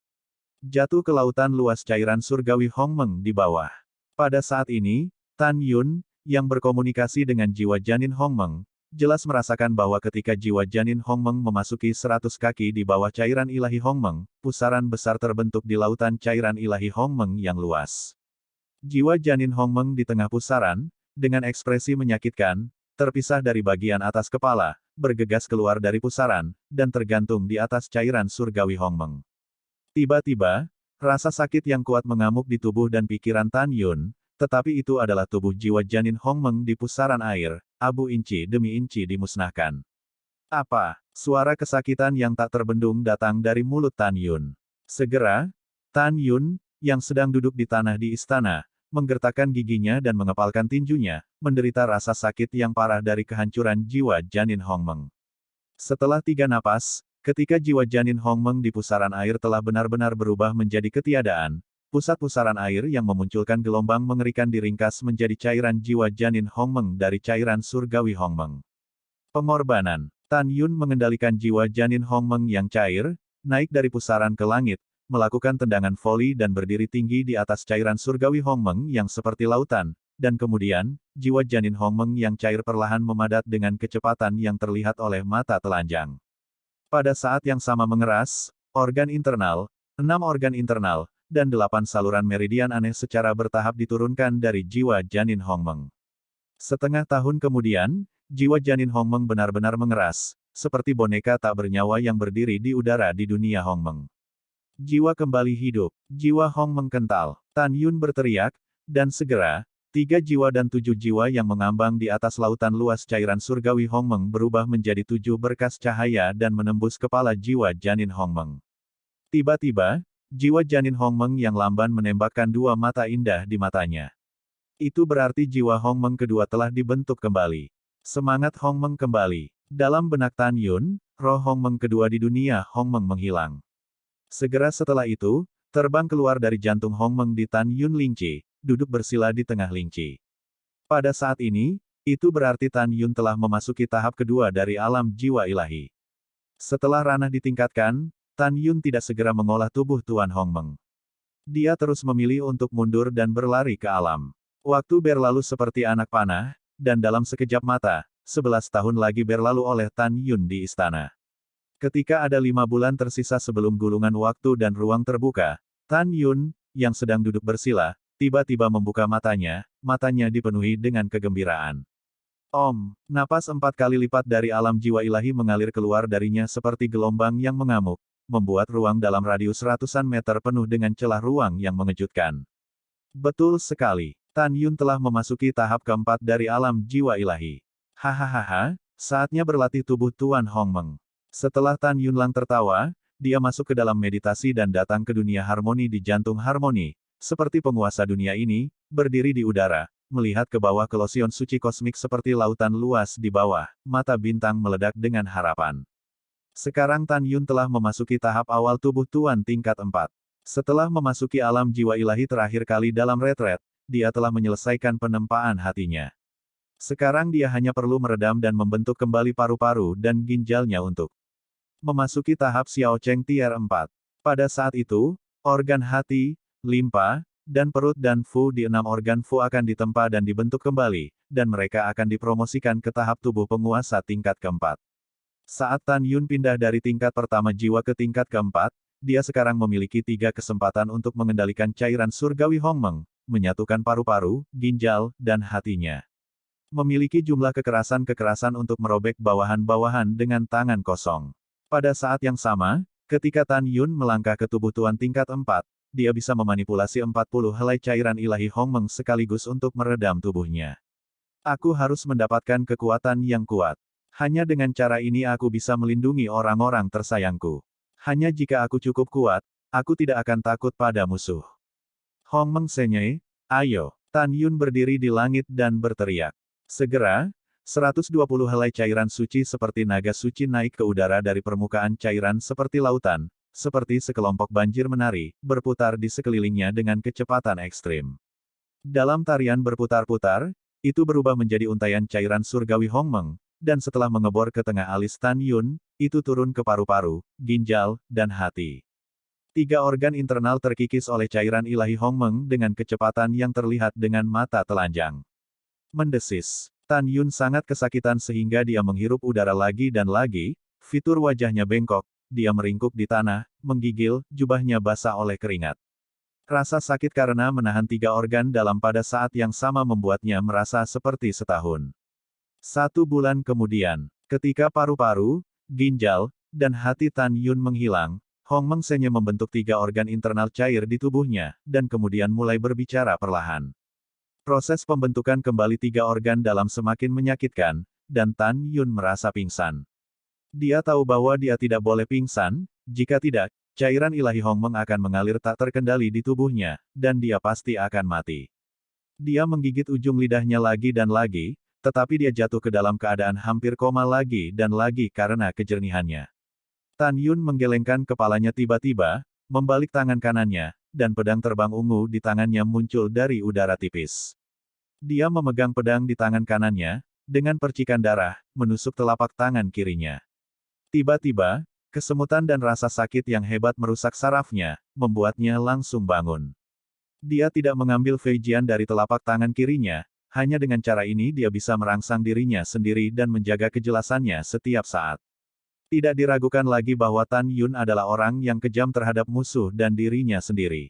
Jatuh ke lautan luas cairan surgawi Hongmeng di bawah. Pada saat ini, Tan Yun, yang berkomunikasi dengan jiwa janin Hongmeng, jelas merasakan bahwa ketika jiwa janin Hongmeng memasuki 100 kaki di bawah cairan ilahi Hongmeng, pusaran besar terbentuk di lautan cairan ilahi Hongmeng yang luas. Jiwa janin Hongmeng di tengah pusaran, dengan ekspresi menyakitkan, terpisah dari bagian atas kepala, bergegas keluar dari pusaran, dan tergantung di atas cairan surgawi Hongmeng. Tiba-tiba, rasa sakit yang kuat mengamuk di tubuh dan pikiran Tan Yun, tetapi itu adalah tubuh jiwa janin Hongmeng di pusaran air, abu inci demi inci dimusnahkan. Apa? Suara kesakitan yang tak terbendung datang dari mulut Tan Yun. Segera, Tan Yun, yang sedang duduk di tanah di istana, menggertakkan giginya dan mengepalkan tinjunya, menderita rasa sakit yang parah dari kehancuran jiwa janin Hongmeng. Setelah 3 napas, ketika jiwa janin Hongmeng di pusaran air telah benar-benar berubah menjadi ketiadaan, pusat pusaran air yang memunculkan gelombang mengerikan diringkas menjadi cairan jiwa janin Hongmeng dari cairan surgawi Hongmeng. Pengorbanan. Tan Yun mengendalikan jiwa janin Hongmeng yang cair, naik dari pusaran ke langit, melakukan tendangan voli dan berdiri tinggi di atas cairan surgawi Hongmeng yang seperti lautan, dan kemudian, jiwa janin Hongmeng yang cair perlahan memadat dengan kecepatan yang terlihat oleh mata telanjang. Pada saat yang sama mengeras, organ internal, 6 organ internal, dan 8 saluran meridian aneh secara bertahap diturunkan dari jiwa janin Hongmeng. Setengah tahun kemudian, jiwa janin Hongmeng benar-benar mengeras, seperti boneka tak bernyawa yang berdiri di udara di dunia Hongmeng. Jiwa kembali hidup, jiwa Hongmeng kental. Tan Yun berteriak, dan segera, 3 jiwa dan 7 jiwa yang mengambang di atas lautan luas cairan surgawi Hongmeng berubah menjadi 7 berkas cahaya dan menembus kepala jiwa janin Hongmeng. Tiba-tiba, jiwa janin Hongmeng yang lamban menembakkan 2 mata indah di matanya. Itu berarti jiwa Hongmeng kedua telah dibentuk kembali. Semangat Hongmeng kembali. Dalam benak Tan Yun, roh Hongmeng kedua di dunia Hongmeng menghilang. Segera setelah itu, terbang keluar dari jantung Hongmeng di Tan Yun Lingqi, duduk bersila di tengah Lingqi. Pada saat ini, itu berarti Tan Yun telah memasuki tahap kedua dari alam jiwa ilahi. Setelah ranah ditingkatkan, Tan Yun tidak segera mengolah tubuh Tuan Hongmeng. Dia terus memilih untuk mundur dan berlari ke alam. Waktu berlalu seperti anak panah, dan dalam sekejap mata, 11 tahun lagi berlalu oleh Tan Yun di istana. Ketika ada 5 bulan tersisa sebelum gulungan waktu dan ruang terbuka, Tan Yun, yang sedang duduk bersila, tiba-tiba membuka matanya, matanya dipenuhi dengan kegembiraan. Napas 4 kali lipat dari alam jiwa ilahi mengalir keluar darinya seperti gelombang yang mengamuk, membuat ruang dalam radius ratusan meter penuh dengan celah ruang yang mengejutkan. Betul sekali, Tan Yun telah memasuki tahap keempat dari alam jiwa ilahi. Hahaha, saatnya berlatih tubuh Tuan Hongmeng. Setelah Tan Yunlang tertawa, dia masuk ke dalam meditasi dan datang ke dunia harmoni di jantung harmoni, seperti penguasa dunia ini, berdiri di udara, melihat ke bawah ke losion suci kosmik seperti lautan luas di bawah, mata bintang meledak dengan harapan. Sekarang Tan Yun telah memasuki tahap awal tubuh Tuan tingkat 4. Setelah memasuki alam jiwa ilahi terakhir kali dalam retret, dia telah menyelesaikan penempaan hatinya. Sekarang dia hanya perlu meredam dan membentuk kembali paru-paru dan ginjalnya untuk memasuki tahap Xiao Cheng Tier 4. Pada saat itu, organ hati, limpa, dan perut dan fu di 6 organ fu akan ditempa dan dibentuk kembali, dan mereka akan dipromosikan ke tahap tubuh penguasa tingkat keempat. Saat Tan Yun pindah dari tingkat pertama jiwa ke tingkat keempat, dia sekarang memiliki 3 kesempatan untuk mengendalikan cairan surgawi Hongmeng, menyatukan paru-paru, ginjal, dan hatinya. Memiliki jumlah kekerasan-kekerasan untuk merobek bawahan-bawahan dengan tangan kosong. Pada saat yang sama, ketika Tan Yun melangkah ke tubuh Tuan tingkat 4, dia bisa memanipulasi 40 helai cairan ilahi Hongmeng sekaligus untuk meredam tubuhnya. Aku harus mendapatkan kekuatan yang kuat. Hanya dengan cara ini aku bisa melindungi orang-orang tersayangku. Hanya jika aku cukup kuat, aku tidak akan takut pada musuh. Hongmeng Senye, ayo. Tan Yun berdiri di langit dan berteriak. Segera, 120 helai cairan suci seperti naga suci naik ke udara dari permukaan cairan seperti lautan, seperti sekelompok banjir menari, berputar di sekelilingnya dengan kecepatan ekstrim. Dalam tarian berputar-putar, itu berubah menjadi untaian cairan surgawi Hongmeng, dan setelah mengebor ke tengah alis Tan Yun, itu turun ke paru-paru, ginjal, dan hati. 3 organ internal terkikis oleh cairan ilahi Hongmeng dengan kecepatan yang terlihat dengan mata telanjang. Mendesis. Tan Yun sangat kesakitan sehingga dia menghirup udara lagi dan lagi, fitur wajahnya bengkok, dia meringkuk di tanah, menggigil, jubahnya basah oleh keringat. Rasa sakit karena menahan 3 organ dalam pada saat yang sama membuatnya merasa seperti setahun. 1 bulan kemudian, ketika paru-paru, ginjal, dan hati Tan Yun menghilang, Hongmeng Senye membentuk 3 organ internal cair di tubuhnya, dan kemudian mulai berbicara perlahan. Proses pembentukan kembali 3 organ dalam semakin menyakitkan, dan Tan Yun merasa pingsan. Dia tahu bahwa dia tidak boleh pingsan, jika tidak, cairan ilahi Hongmeng akan mengalir tak terkendali di tubuhnya, dan dia pasti akan mati. Dia menggigit ujung lidahnya lagi dan lagi, tetapi dia jatuh ke dalam keadaan hampir koma lagi dan lagi karena kejernihannya. Tan Yun menggelengkan kepalanya tiba-tiba, membalik tangan kanannya, dan pedang terbang ungu di tangannya muncul dari udara tipis. Dia memegang pedang di tangan kanannya, dengan percikan darah, menusuk telapak tangan kirinya. Tiba-tiba, kesemutan dan rasa sakit yang hebat merusak sarafnya, membuatnya langsung bangun. Dia tidak mengambil Feijian dari telapak tangan kirinya, hanya dengan cara ini dia bisa merangsang dirinya sendiri dan menjaga kejelasannya setiap saat. Tidak diragukan lagi bahwa Tan Yun adalah orang yang kejam terhadap musuh dan dirinya sendiri.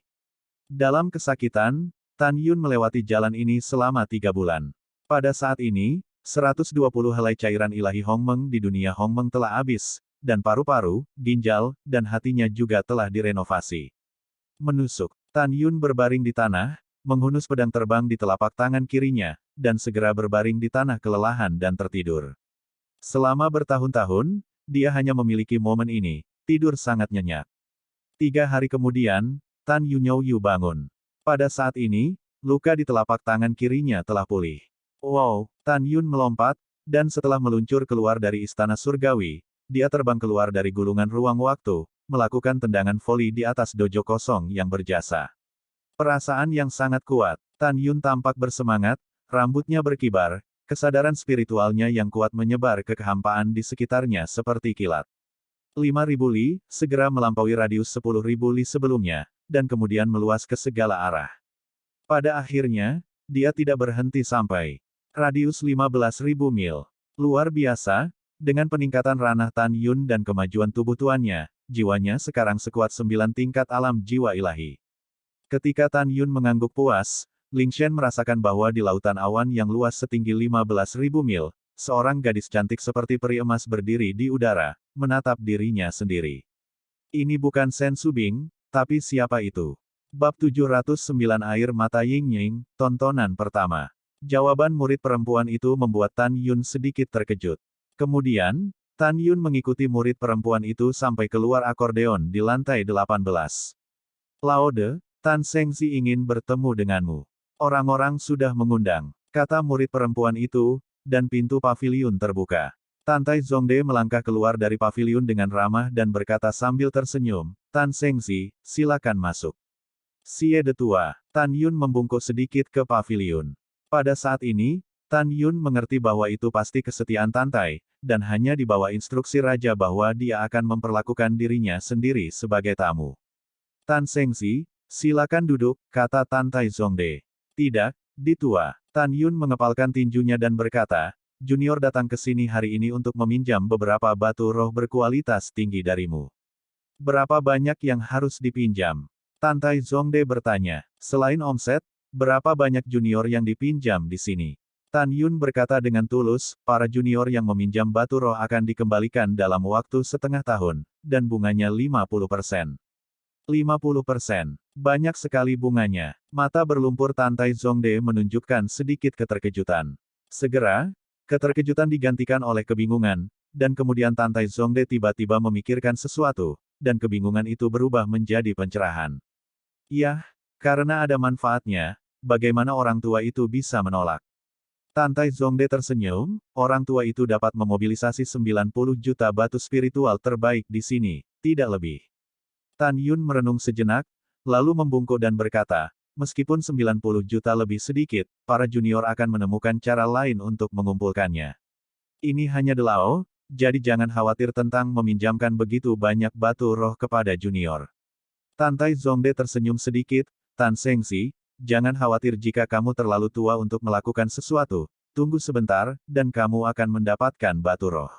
Dalam kesakitan, Tan Yun melewati jalan ini selama 3 bulan. Pada saat ini, 120 helai cairan ilahi Hongmeng di dunia Hongmeng telah habis, dan paru-paru, ginjal, dan hatinya juga telah direnovasi. Menusuk, Tan Yun berbaring di tanah, menghunus pedang terbang di telapak tangan kirinya, dan segera berbaring di tanah kelelahan dan tertidur. Selama bertahun-tahun, dia hanya memiliki momen ini, tidur sangat nyenyak. 3 hari kemudian, Tan Yunyoyu bangun. Pada saat ini, luka di telapak tangan kirinya telah pulih. Wow, Tan Yun melompat, dan setelah meluncur keluar dari istana surgawi, dia terbang keluar dari gulungan ruang waktu, melakukan tendangan voli di atas dojo kosong yang berjasa. Perasaan yang sangat kuat, Tan Yun tampak bersemangat, rambutnya berkibar, kesadaran spiritualnya yang kuat menyebar ke kehampaan di sekitarnya seperti kilat. 5.000 li, segera melampaui radius 10.000 li sebelumnya, dan kemudian meluas ke segala arah. Pada akhirnya, dia tidak berhenti sampai radius 15.000 mil. Luar biasa, dengan peningkatan ranah Tan Yun dan kemajuan tubuh tuannya, jiwanya sekarang sekuat 9 tingkat alam jiwa ilahi. Ketika Tan Yun mengangguk puas, Ling Shen merasakan bahwa di lautan awan yang luas setinggi 15.000 mil, seorang gadis cantik seperti peri emas berdiri di udara, menatap dirinya sendiri. Ini bukan Shen Subing, tapi siapa itu? Bab 709 Air Mata Ying Ying, tontonan pertama. Jawaban murid perempuan itu membuat Tan Yun sedikit terkejut. Kemudian, Tan Yun mengikuti murid perempuan itu sampai keluar akordeon di lantai 18. Laude, Tan Sengzi ingin bertemu denganmu. Orang-orang sudah mengundang, kata murid perempuan itu, dan pintu paviliun terbuka. Tantai Zongde melangkah keluar dari paviliun dengan ramah dan berkata sambil tersenyum, Tan Sengzi, silakan masuk. Xie Detua, Tan Yun membungkuk sedikit ke paviliun. Pada saat ini, Tan Yun mengerti bahwa itu pasti kesetiaan Tantai, dan hanya di bawah instruksi raja bahwa dia akan memperlakukan dirinya sendiri sebagai tamu. Tan Sengzi, silakan duduk, kata Tantai Zongde. Tidak, Ditua. Tan Yun mengepalkan tinjunya dan berkata, Junior datang ke sini hari ini untuk meminjam beberapa batu roh berkualitas tinggi darimu. Berapa banyak yang harus dipinjam? Tantai Zongde bertanya. Selain omset, berapa banyak junior yang dipinjam di sini? Tan Yun berkata dengan tulus, para junior yang meminjam batu roh akan dikembalikan dalam waktu setengah tahun, dan bunganya 50%. 50%. Banyak sekali bunganya. Mata berlumpur Tantai Zongde menunjukkan sedikit keterkejutan. Segera, keterkejutan digantikan oleh kebingungan, dan kemudian Tantai Zongde tiba-tiba memikirkan sesuatu, dan kebingungan itu berubah menjadi pencerahan. Yah, karena ada manfaatnya, bagaimana orang tua itu bisa menolak? Tantai Zongde tersenyum, orang tua itu dapat memobilisasi 90 juta batu spiritual terbaik di sini, tidak lebih. Tan Yun merenung sejenak, lalu membungkuk dan berkata, meskipun 90 juta lebih sedikit, para junior akan menemukan cara lain untuk mengumpulkannya. Ini hanya delao, jadi jangan khawatir tentang meminjamkan begitu banyak batu roh kepada junior. Tantai Zongde tersenyum sedikit, Tan Sengzi, jangan khawatir jika kamu terlalu tua untuk melakukan sesuatu, tunggu sebentar, dan kamu akan mendapatkan batu roh.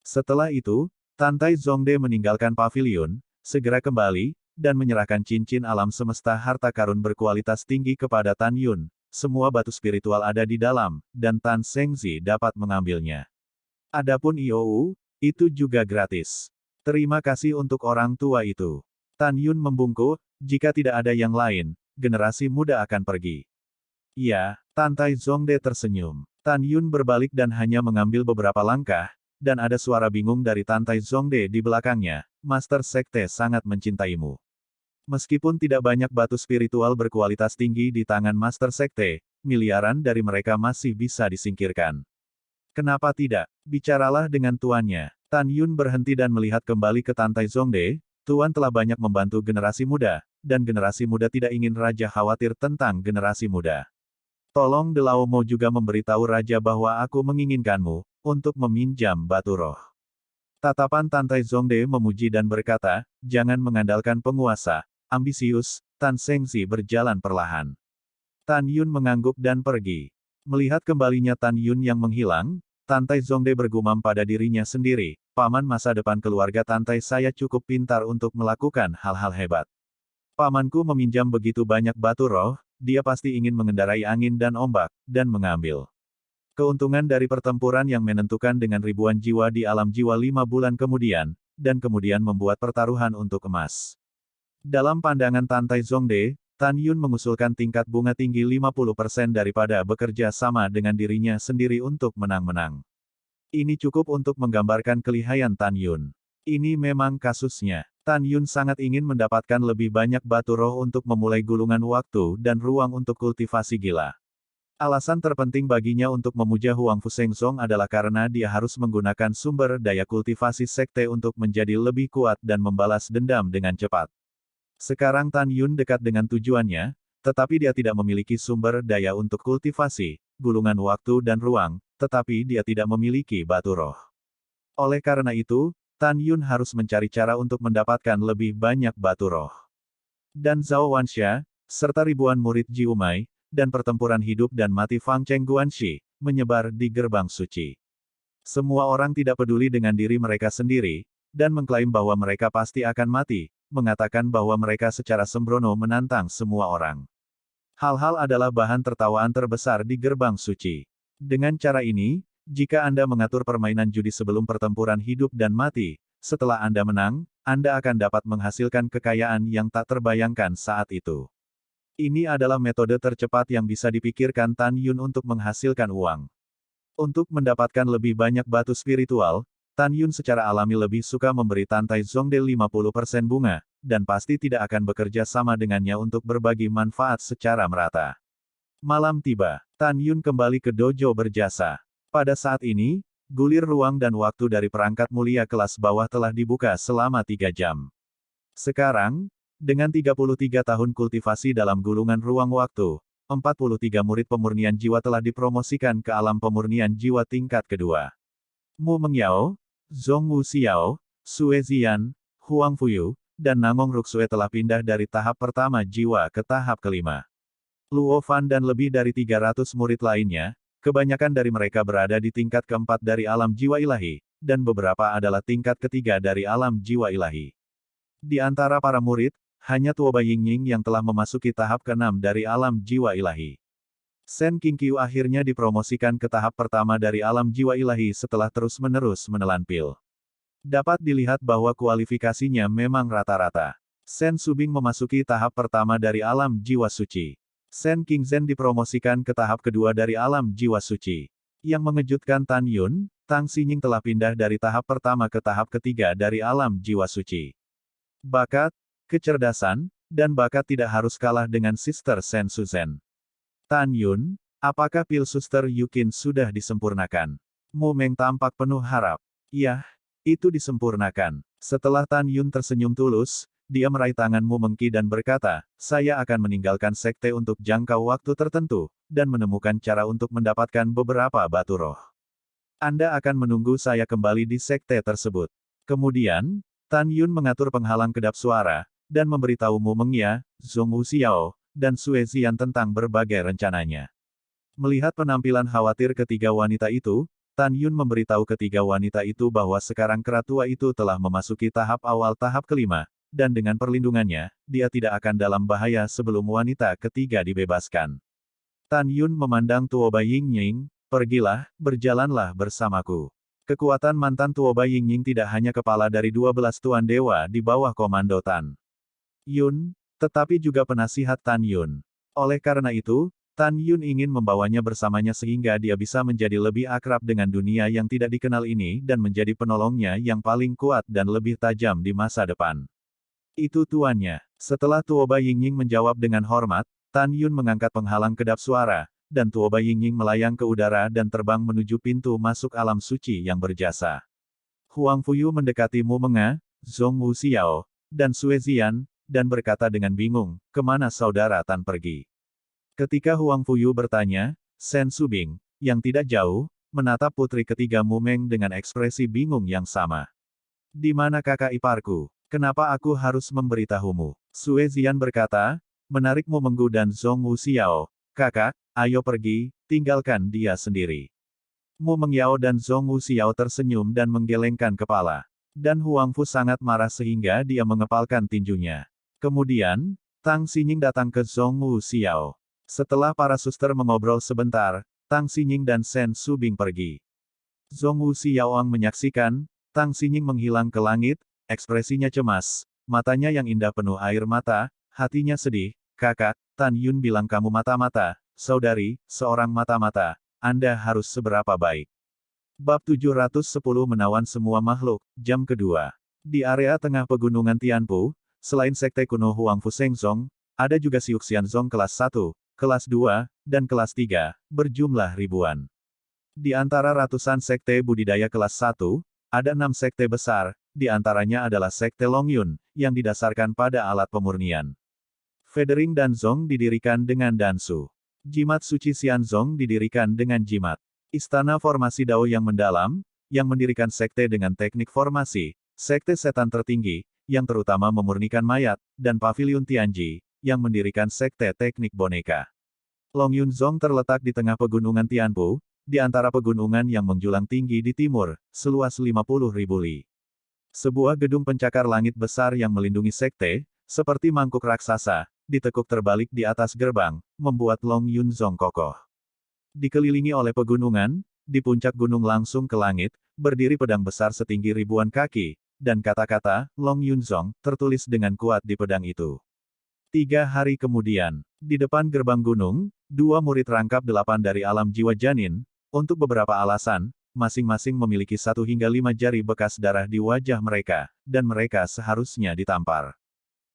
Setelah itu, Tantai Zongde meninggalkan paviliun, segera kembali, dan menyerahkan cincin alam semesta harta karun berkualitas tinggi kepada Tan Yun. Semua batu spiritual ada di dalam, dan Tan Sengzi dapat mengambilnya. Adapun IOU, itu juga gratis. Terima kasih untuk orang tua itu. Tan Yun membungkuk, jika tidak ada yang lain, generasi muda akan pergi. Ya, Tantai Zongde tersenyum. Tan Yun berbalik dan hanya mengambil beberapa langkah, dan ada suara bingung dari Tantai Zongde di belakangnya, Master Sekte sangat mencintaimu. Meskipun tidak banyak batu spiritual berkualitas tinggi di tangan Master Sekte, miliaran dari mereka masih bisa disingkirkan. Kenapa tidak? Bicaralah dengan tuannya. Tan Yun berhenti dan melihat kembali ke Tantai Zongde, Tuan telah banyak membantu generasi muda, dan generasi muda tidak ingin Raja khawatir tentang generasi muda. Tolong De Lao Mo juga memberitahu Raja bahwa aku menginginkanmu, untuk meminjam batu roh. Tatapan Tantai Zongde memuji dan berkata, jangan mengandalkan penguasa, ambisius. Tan Sengzi berjalan perlahan. Tan Yun mengangguk dan pergi. Melihat kembalinya Tan Yun yang menghilang, Tantai Zongde bergumam pada dirinya sendiri, paman masa depan keluarga Tantai saya cukup pintar untuk melakukan hal-hal hebat. Pamanku meminjam begitu banyak batu roh, dia pasti ingin mengendarai angin dan ombak, dan mengambil keuntungan dari pertempuran yang menentukan dengan ribuan jiwa di alam jiwa 5 bulan kemudian, dan kemudian membuat pertaruhan untuk emas. Dalam pandangan Tantai Zongde, Tan Yun mengusulkan tingkat bunga tinggi 50% daripada bekerja sama dengan dirinya sendiri untuk menang-menang. Ini cukup untuk menggambarkan kelihayan Tan Yun. Ini memang kasusnya. Tan Yun sangat ingin mendapatkan lebih banyak batu roh untuk memulai gulungan waktu dan ruang untuk kultivasi gila. Alasan terpenting baginya untuk memuja Huang Fushengzong adalah karena dia harus menggunakan sumber daya kultivasi sekte untuk menjadi lebih kuat dan membalas dendam dengan cepat. Sekarang Tan Yun dekat dengan tujuannya, tetapi dia tidak memiliki sumber daya untuk kultivasi, gulungan waktu dan ruang, tetapi dia tidak memiliki batu roh. Oleh karena itu, Tan Yun harus mencari cara untuk mendapatkan lebih banyak batu roh. Dan Zhao Wanxia, serta ribuan murid Ji Umai, dan pertempuran hidup dan mati Fang Cheng Guanxi, menyebar di gerbang suci. Semua orang tidak peduli dengan diri mereka sendiri, dan mengklaim bahwa mereka pasti akan mati, mengatakan bahwa mereka secara sembrono menantang semua orang. Hal-hal adalah bahan tertawaan terbesar di gerbang suci. Dengan cara ini, jika Anda mengatur permainan judi sebelum pertempuran hidup dan mati, setelah Anda menang, Anda akan dapat menghasilkan kekayaan yang tak terbayangkan saat itu. Ini adalah metode tercepat yang bisa dipikirkan Tan Yun untuk menghasilkan uang. Untuk mendapatkan lebih banyak batu spiritual, Tan Yun secara alami lebih suka memberi Tantai Zongde 50% bunga, dan pasti tidak akan bekerja sama dengannya untuk berbagi manfaat secara merata. Malam tiba, Tan Yun kembali ke dojo berjasa. Pada saat ini, gulir ruang dan waktu dari perangkat mulia kelas bawah telah dibuka selama 3 jam. Sekarang, dengan 33 tahun kultivasi dalam gulungan ruang waktu, 43 murid pemurnian jiwa telah dipromosikan ke alam pemurnian jiwa tingkat kedua. Mu Mengyao, Zhong Wuxiao, Sue Ziyan, Huang Fuyu, dan Nangong Ruxue telah pindah dari tahap pertama jiwa ke tahap kelima. Luo Fan dan lebih dari 300 murid lainnya, kebanyakan dari mereka berada di tingkat keempat dari alam jiwa ilahi, dan beberapa adalah tingkat ketiga dari alam jiwa ilahi. Di antara para murid, hanya Tuoba Yingying yang telah memasuki tahap ke-6 dari alam jiwa ilahi. Shen Qingqiu akhirnya dipromosikan ke tahap pertama dari alam jiwa ilahi setelah terus-menerus menelan pil. Dapat dilihat bahwa kualifikasinya memang rata-rata. Shen Subing memasuki tahap pertama dari alam jiwa suci. Shen Qingzhen dipromosikan ke tahap kedua dari alam jiwa suci. Yang mengejutkan Tan Yun, Tang Xinying telah pindah dari tahap pertama ke tahap ketiga dari alam jiwa suci. Bakat, kecerdasan, dan bakat tidak harus kalah dengan Sister Shen Suzhen. Tan Yun, apakah pil Suster Yukin sudah disempurnakan? Mu Meng tampak penuh harap. Yah, itu disempurnakan. Setelah Tan Yun tersenyum tulus, dia meraih tangan Mu Mengqi dan berkata, saya akan meninggalkan sekte untuk jangka waktu tertentu, dan menemukan cara untuk mendapatkan beberapa batu roh. Anda akan menunggu saya kembali di sekte tersebut. Kemudian, Tan Yun mengatur penghalang kedap suara, dan memberitahu Mu Mengya, Zhong Wuxiao, dan Sue Ziyan tentang berbagai rencananya. Melihat penampilan khawatir ketiga wanita itu, Tan Yun memberitahu ketiga wanita itu bahwa sekarang keratua itu telah memasuki tahap awal tahap kelima, dan dengan perlindungannya, dia tidak akan dalam bahaya sebelum wanita ketiga dibebaskan. Tan Yun memandang Tuoba Yingying, pergilah, berjalanlah bersamaku. Kekuatan mantan Tuoba Yingying tidak hanya kepala dari 12 tuan dewa di bawah komando Tan Yun, tetapi juga penasihat Tan Yun. Oleh karena itu, Tan Yun ingin membawanya bersamanya sehingga dia bisa menjadi lebih akrab dengan dunia yang tidak dikenal ini dan menjadi penolongnya yang paling kuat dan lebih tajam di masa depan. Itu tuannya. Setelah Tuoba Yingying menjawab dengan hormat, Tan Yun mengangkat penghalang kedap suara, dan Tuoba Yingying melayang ke udara dan terbang menuju pintu masuk alam suci yang berjasa. Huang Fuyu mendekati Mu Menga, Zhong Wuxiao, dan Suezian, dan berkata dengan bingung, kemana saudara Tan pergi? Ketika Huang Fuyu bertanya, Sen Subing, yang tidak jauh, menatap putri ketiga Mumeng dengan ekspresi bingung yang sama. Di mana kakak iparku? Kenapa aku harus memberitahumu? Suezian berkata, menarikmu Menggu dan Zhong Wuxiao. Kakak, ayo pergi, tinggalkan dia sendiri. Mu Mengyao dan Zhong Wuxiao tersenyum dan menggelengkan kepala. Dan Huang Fu sangat marah sehingga dia mengepalkan tinjunya. Kemudian, Tang Xinying datang ke Zhong Wuxiao. Setelah para suster mengobrol sebentar, Tang Xinying dan Sen Subing pergi. Zhong Wuxiao menyaksikan, Tang Xinying menghilang ke langit, ekspresinya cemas, matanya yang indah penuh air mata, hatinya sedih. Kakak, Tan Yun bilang kamu mata-mata, saudari, seorang mata-mata. Anda harus seberapa baik. Bab 710 Menawan Semua Makhluk, Jam Kedua. Di area tengah pegunungan Tianpu, selain sekte kuno Huang Fu Shengzong, ada juga Xiuxianzong kelas 1, kelas 2, dan kelas 3, berjumlah ribuan. Di antara ratusan sekte budidaya kelas 1, ada 6 sekte besar, di antaranya adalah sekte Longyun, yang didasarkan pada alat pemurnian. Federing Danzong didirikan dengan Dansu. Jimat Suci Xianzong didirikan dengan jimat. Istana Formasi Dao yang mendalam, yang mendirikan sekte dengan teknik formasi, sekte setan tertinggi, yang terutama memurnikan mayat, dan Pavilion Tianji, yang mendirikan sekte teknik boneka. Longyunzong terletak di tengah pegunungan Tianpu, di antara pegunungan yang menjulang tinggi di timur, seluas 50.000 li. Sebuah gedung pencakar langit besar yang melindungi sekte, seperti mangkuk raksasa, ditekuk terbalik di atas gerbang, membuat Longyunzong kokoh. Dikelilingi oleh pegunungan, di puncak gunung langsung ke langit, berdiri pedang besar setinggi ribuan kaki, dan kata-kata, Longyunzong, tertulis dengan kuat di pedang itu. 3 hari kemudian, di depan gerbang gunung, 2 murid rangkap 8 dari alam jiwa janin, untuk beberapa alasan, masing-masing memiliki 1 hingga 5 jari bekas darah di wajah mereka, dan mereka seharusnya ditampar.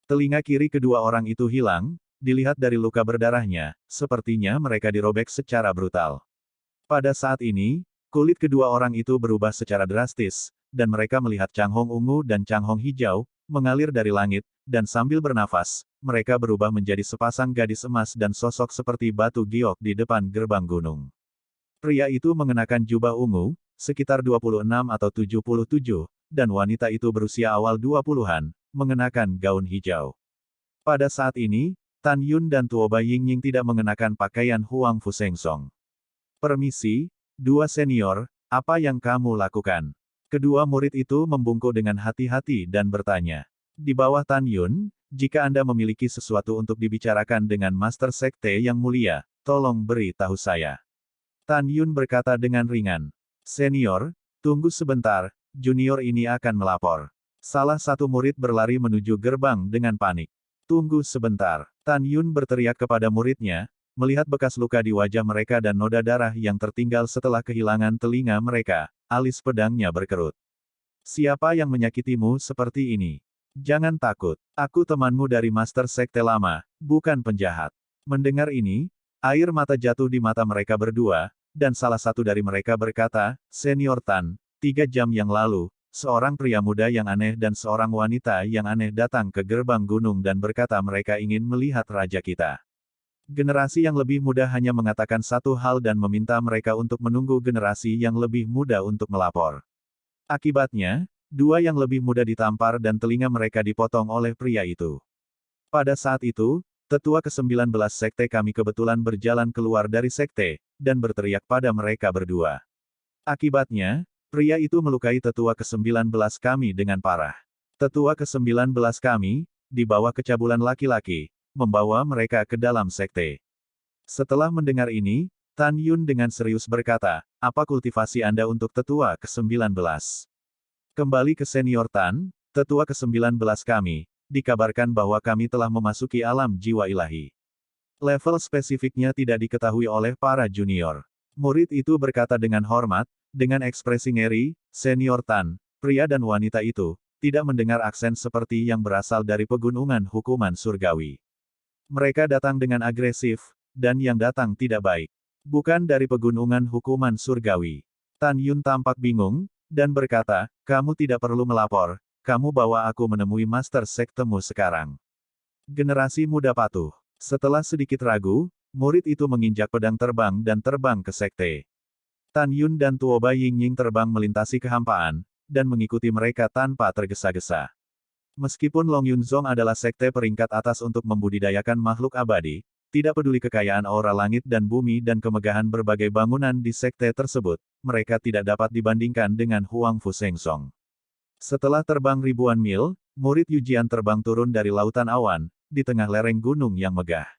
Telinga kiri kedua orang itu hilang, dilihat dari luka berdarahnya, sepertinya mereka dirobek secara brutal. Pada saat ini, kulit kedua orang itu berubah secara drastis, dan mereka melihat Changhong ungu dan Changhong hijau, mengalir dari langit, dan sambil bernafas, mereka berubah menjadi sepasang gadis emas dan sosok seperti batu giok di depan gerbang gunung. Pria itu mengenakan jubah ungu, sekitar 26 atau 77, dan wanita itu berusia awal 20-an, mengenakan gaun hijau. Pada saat ini, Tan Yun dan Tuoba Yingying tidak mengenakan pakaian Huang Fu Shengzong. Permisi, 2 senior, apa yang kamu lakukan? Kedua murid itu membungkuk dengan hati-hati dan bertanya. Di bawah Tan Yun, jika Anda memiliki sesuatu untuk dibicarakan dengan Master Sekte yang mulia, tolong beri tahu saya. Tan Yun berkata dengan ringan. Senior, tunggu sebentar, junior ini akan melapor. Salah satu murid berlari menuju gerbang dengan panik. Tunggu sebentar. Tan Yun berteriak kepada muridnya, melihat bekas luka di wajah mereka dan noda darah yang tertinggal setelah kehilangan telinga mereka, alis pedangnya berkerut. Siapa yang menyakitimu seperti ini? Jangan takut, aku temanmu dari Master Sekte Lama, bukan penjahat. Mendengar ini, air mata jatuh di mata mereka berdua, dan salah satu dari mereka berkata, Senior Tan, 3 jam yang lalu, seorang pria muda yang aneh dan seorang wanita yang aneh datang ke gerbang gunung dan berkata mereka ingin melihat raja kita. Generasi yang lebih muda hanya mengatakan satu hal dan meminta mereka untuk menunggu generasi yang lebih muda untuk melapor. Akibatnya, 2 yang lebih muda ditampar dan telinga mereka dipotong oleh pria itu. Pada saat itu, tetua ke-19 sekte kami kebetulan berjalan keluar dari sekte, dan berteriak pada mereka berdua. Akibatnya, pria itu melukai tetua ke-19 kami dengan parah. Tetua ke-19 kami, di bawah kecabulan laki-laki, membawa mereka ke dalam sekte. Setelah mendengar ini, Tan Yun dengan serius berkata, apa kultivasi Anda untuk tetua ke-19? Kembali ke senior Tan, tetua ke-19 kami, dikabarkan bahwa kami telah memasuki alam jiwa ilahi. Level spesifiknya tidak diketahui oleh para junior. Murid itu berkata dengan hormat, dengan ekspresi ngeri, senior Tan, pria dan wanita itu, tidak mendengar aksen seperti yang berasal dari pegunungan hukuman surgawi. Mereka datang dengan agresif, dan yang datang tidak baik. Bukan dari pegunungan hukuman surgawi. Tan Yun tampak bingung, dan berkata, kamu tidak perlu melapor, kamu bawa aku menemui Master Sektemu sekarang. Generasi muda patuh. Setelah sedikit ragu, murid itu menginjak pedang terbang dan terbang ke sekte. Tan Yun dan Tuoba Yingying terbang melintasi kehampaan, dan mengikuti mereka tanpa tergesa-gesa. Meskipun Long Yunzong adalah sekte peringkat atas untuk membudidayakan makhluk abadi, tidak peduli kekayaan aura langit dan bumi dan kemegahan berbagai bangunan di sekte tersebut, mereka tidak dapat dibandingkan dengan Huang Fu Sengsong. Setelah terbang ribuan mil, murid Yujian terbang turun dari lautan awan, di tengah lereng gunung yang megah.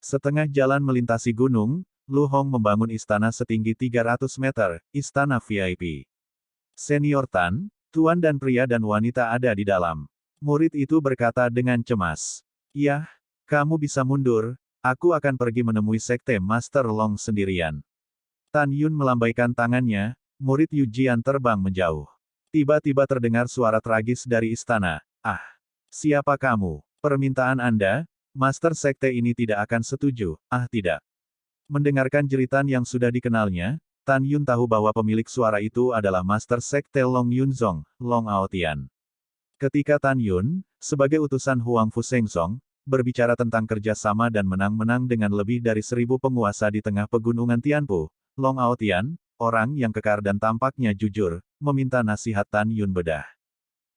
Setengah jalan melintasi gunung, Lu Hong membangun istana setinggi 300 meter, istana VIP. Senior Tan, tuan dan pria dan wanita ada di dalam. Murid itu berkata dengan cemas. "Yah, kamu bisa mundur, aku akan pergi menemui sekte Master Long sendirian." Tan Yun melambaikan tangannya, murid Yujian terbang menjauh. Tiba-tiba terdengar suara tragis dari istana. "Ah, siapa kamu? Permintaan Anda, Master Sekte ini tidak akan setuju." "Ah tidak." Mendengarkan jeritan yang sudah dikenalnya, Tan Yun tahu bahwa pemilik suara itu adalah Master Sekte Long Yunzong, Long Aotian. Ketika Tan Yun, sebagai utusan Huang Fu Sengsong, berbicara tentang kerjasama dan menang-menang dengan lebih dari 1000 penguasa di tengah pegunungan Tianpu, Long Aotian, orang yang kekar dan tampaknya jujur, meminta nasihat Tan Yun bedah.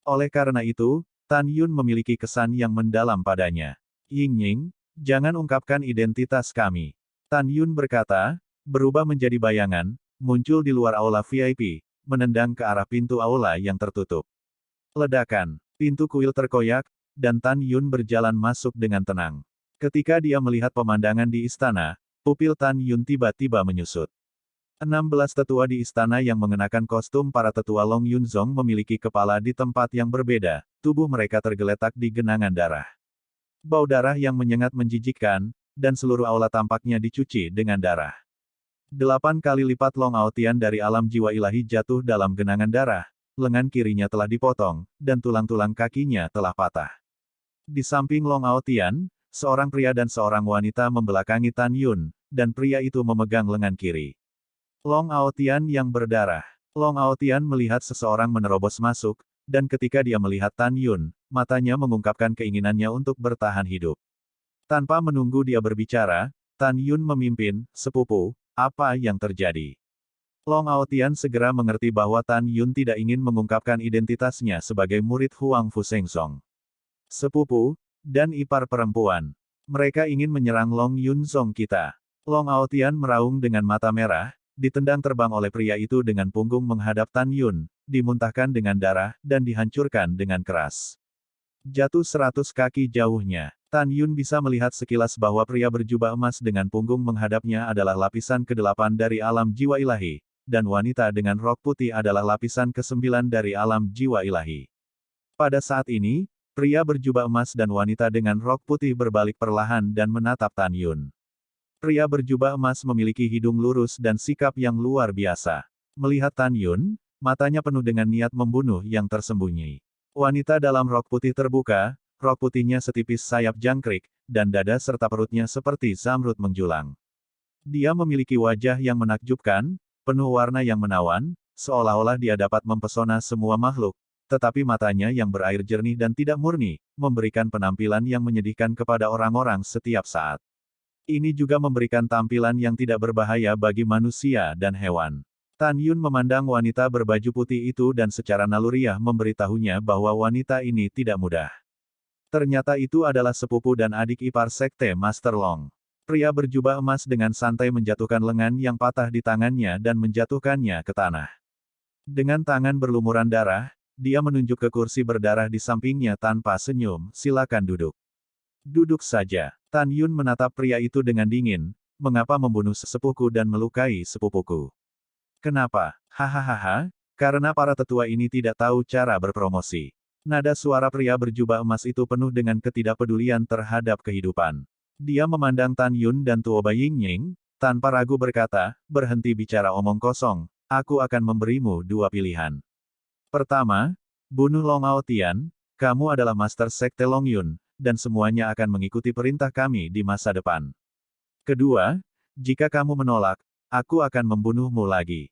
Oleh karena itu, Tan Yun memiliki kesan yang mendalam padanya. "Yingying, jangan ungkapkan identitas kami." Tan Yun berkata, berubah menjadi bayangan, muncul di luar aula VIP, menendang ke arah pintu aula yang tertutup. Ledakan, pintu kuil terkoyak, dan Tan Yun berjalan masuk dengan tenang. Ketika dia melihat pemandangan di istana, pupil Tan Yun tiba-tiba menyusut. 16 tetua di istana yang mengenakan kostum para tetua Long Yunzong memiliki kepala di tempat yang berbeda, tubuh mereka tergeletak di genangan darah. Bau darah yang menyengat menjijikkan, dan seluruh aula tampaknya dicuci dengan darah. 8 kali lipat Long Aotian dari alam jiwa ilahi jatuh dalam genangan darah, lengan kirinya telah dipotong, dan tulang-tulang kakinya telah patah. Di samping Long Aotian, seorang pria dan seorang wanita membelakangi Tan Yun, dan pria itu memegang lengan kiri. Long Aotian yang berdarah. Long Aotian melihat seseorang menerobos masuk, dan ketika dia melihat Tan Yun, matanya mengungkapkan keinginannya untuk bertahan hidup. Tanpa menunggu dia berbicara, Tan Yun memimpin, "Sepupu, apa yang terjadi?" Long Aotian segera mengerti bahwa Tan Yun tidak ingin mengungkapkan identitasnya sebagai murid Huang Fu Sengsong. "Sepupu, dan ipar perempuan. Mereka ingin menyerang Long Yunzong kita." Long Aotian meraung dengan mata merah, ditendang terbang oleh pria itu dengan punggung menghadap Tan Yun, dimuntahkan dengan darah, dan dihancurkan dengan keras. Jatuh 100 kaki jauhnya. Tan Yun bisa melihat sekilas bahwa pria berjubah emas dengan punggung menghadapnya adalah lapisan ke-8 dari alam jiwa ilahi, dan wanita dengan rok putih adalah lapisan ke-9 dari alam jiwa ilahi. Pada saat ini, pria berjubah emas dan wanita dengan rok putih berbalik perlahan dan menatap Tan Yun. Pria berjubah emas memiliki hidung lurus dan sikap yang luar biasa. Melihat Tan Yun, matanya penuh dengan niat membunuh yang tersembunyi. Wanita dalam rok putih terbuka, rok putihnya setipis sayap jangkrik, dan dada serta perutnya seperti zamrud menjulang. Dia memiliki wajah yang menakjubkan, penuh warna yang menawan, seolah-olah dia dapat mempesona semua makhluk, tetapi matanya yang berair jernih dan tidak murni, memberikan penampilan yang menyedihkan kepada orang-orang setiap saat. Ini juga memberikan tampilan yang tidak berbahaya bagi manusia dan hewan. Tan Yun memandang wanita berbaju putih itu dan secara naluriah memberitahunya bahwa wanita ini tidak mudah. Ternyata itu adalah sepupu dan adik ipar sekte Master Long. Pria berjubah emas dengan santai menjatuhkan lengan yang patah di tangannya dan menjatuhkannya ke tanah. Dengan tangan berlumuran darah, dia menunjuk ke kursi berdarah di sampingnya tanpa senyum. "Silakan duduk." "Duduk saja." Tan Yun menatap pria itu dengan dingin. "Mengapa membunuh sesepuku dan melukai sepupuku?" "Kenapa? Hahaha, karena para tetua ini tidak tahu cara berpromosi." Nada suara pria berjubah emas itu penuh dengan ketidakpedulian terhadap kehidupan. Dia memandang Tan Yun dan Tuoba Yingying, tanpa ragu berkata, "Berhenti bicara omong kosong, aku akan memberimu 2 pilihan. Pertama, bunuh Long Aotian, kamu adalah Master Sekte Long Yun, dan semuanya akan mengikuti perintah kami di masa depan. Kedua, jika kamu menolak, aku akan membunuhmu lagi."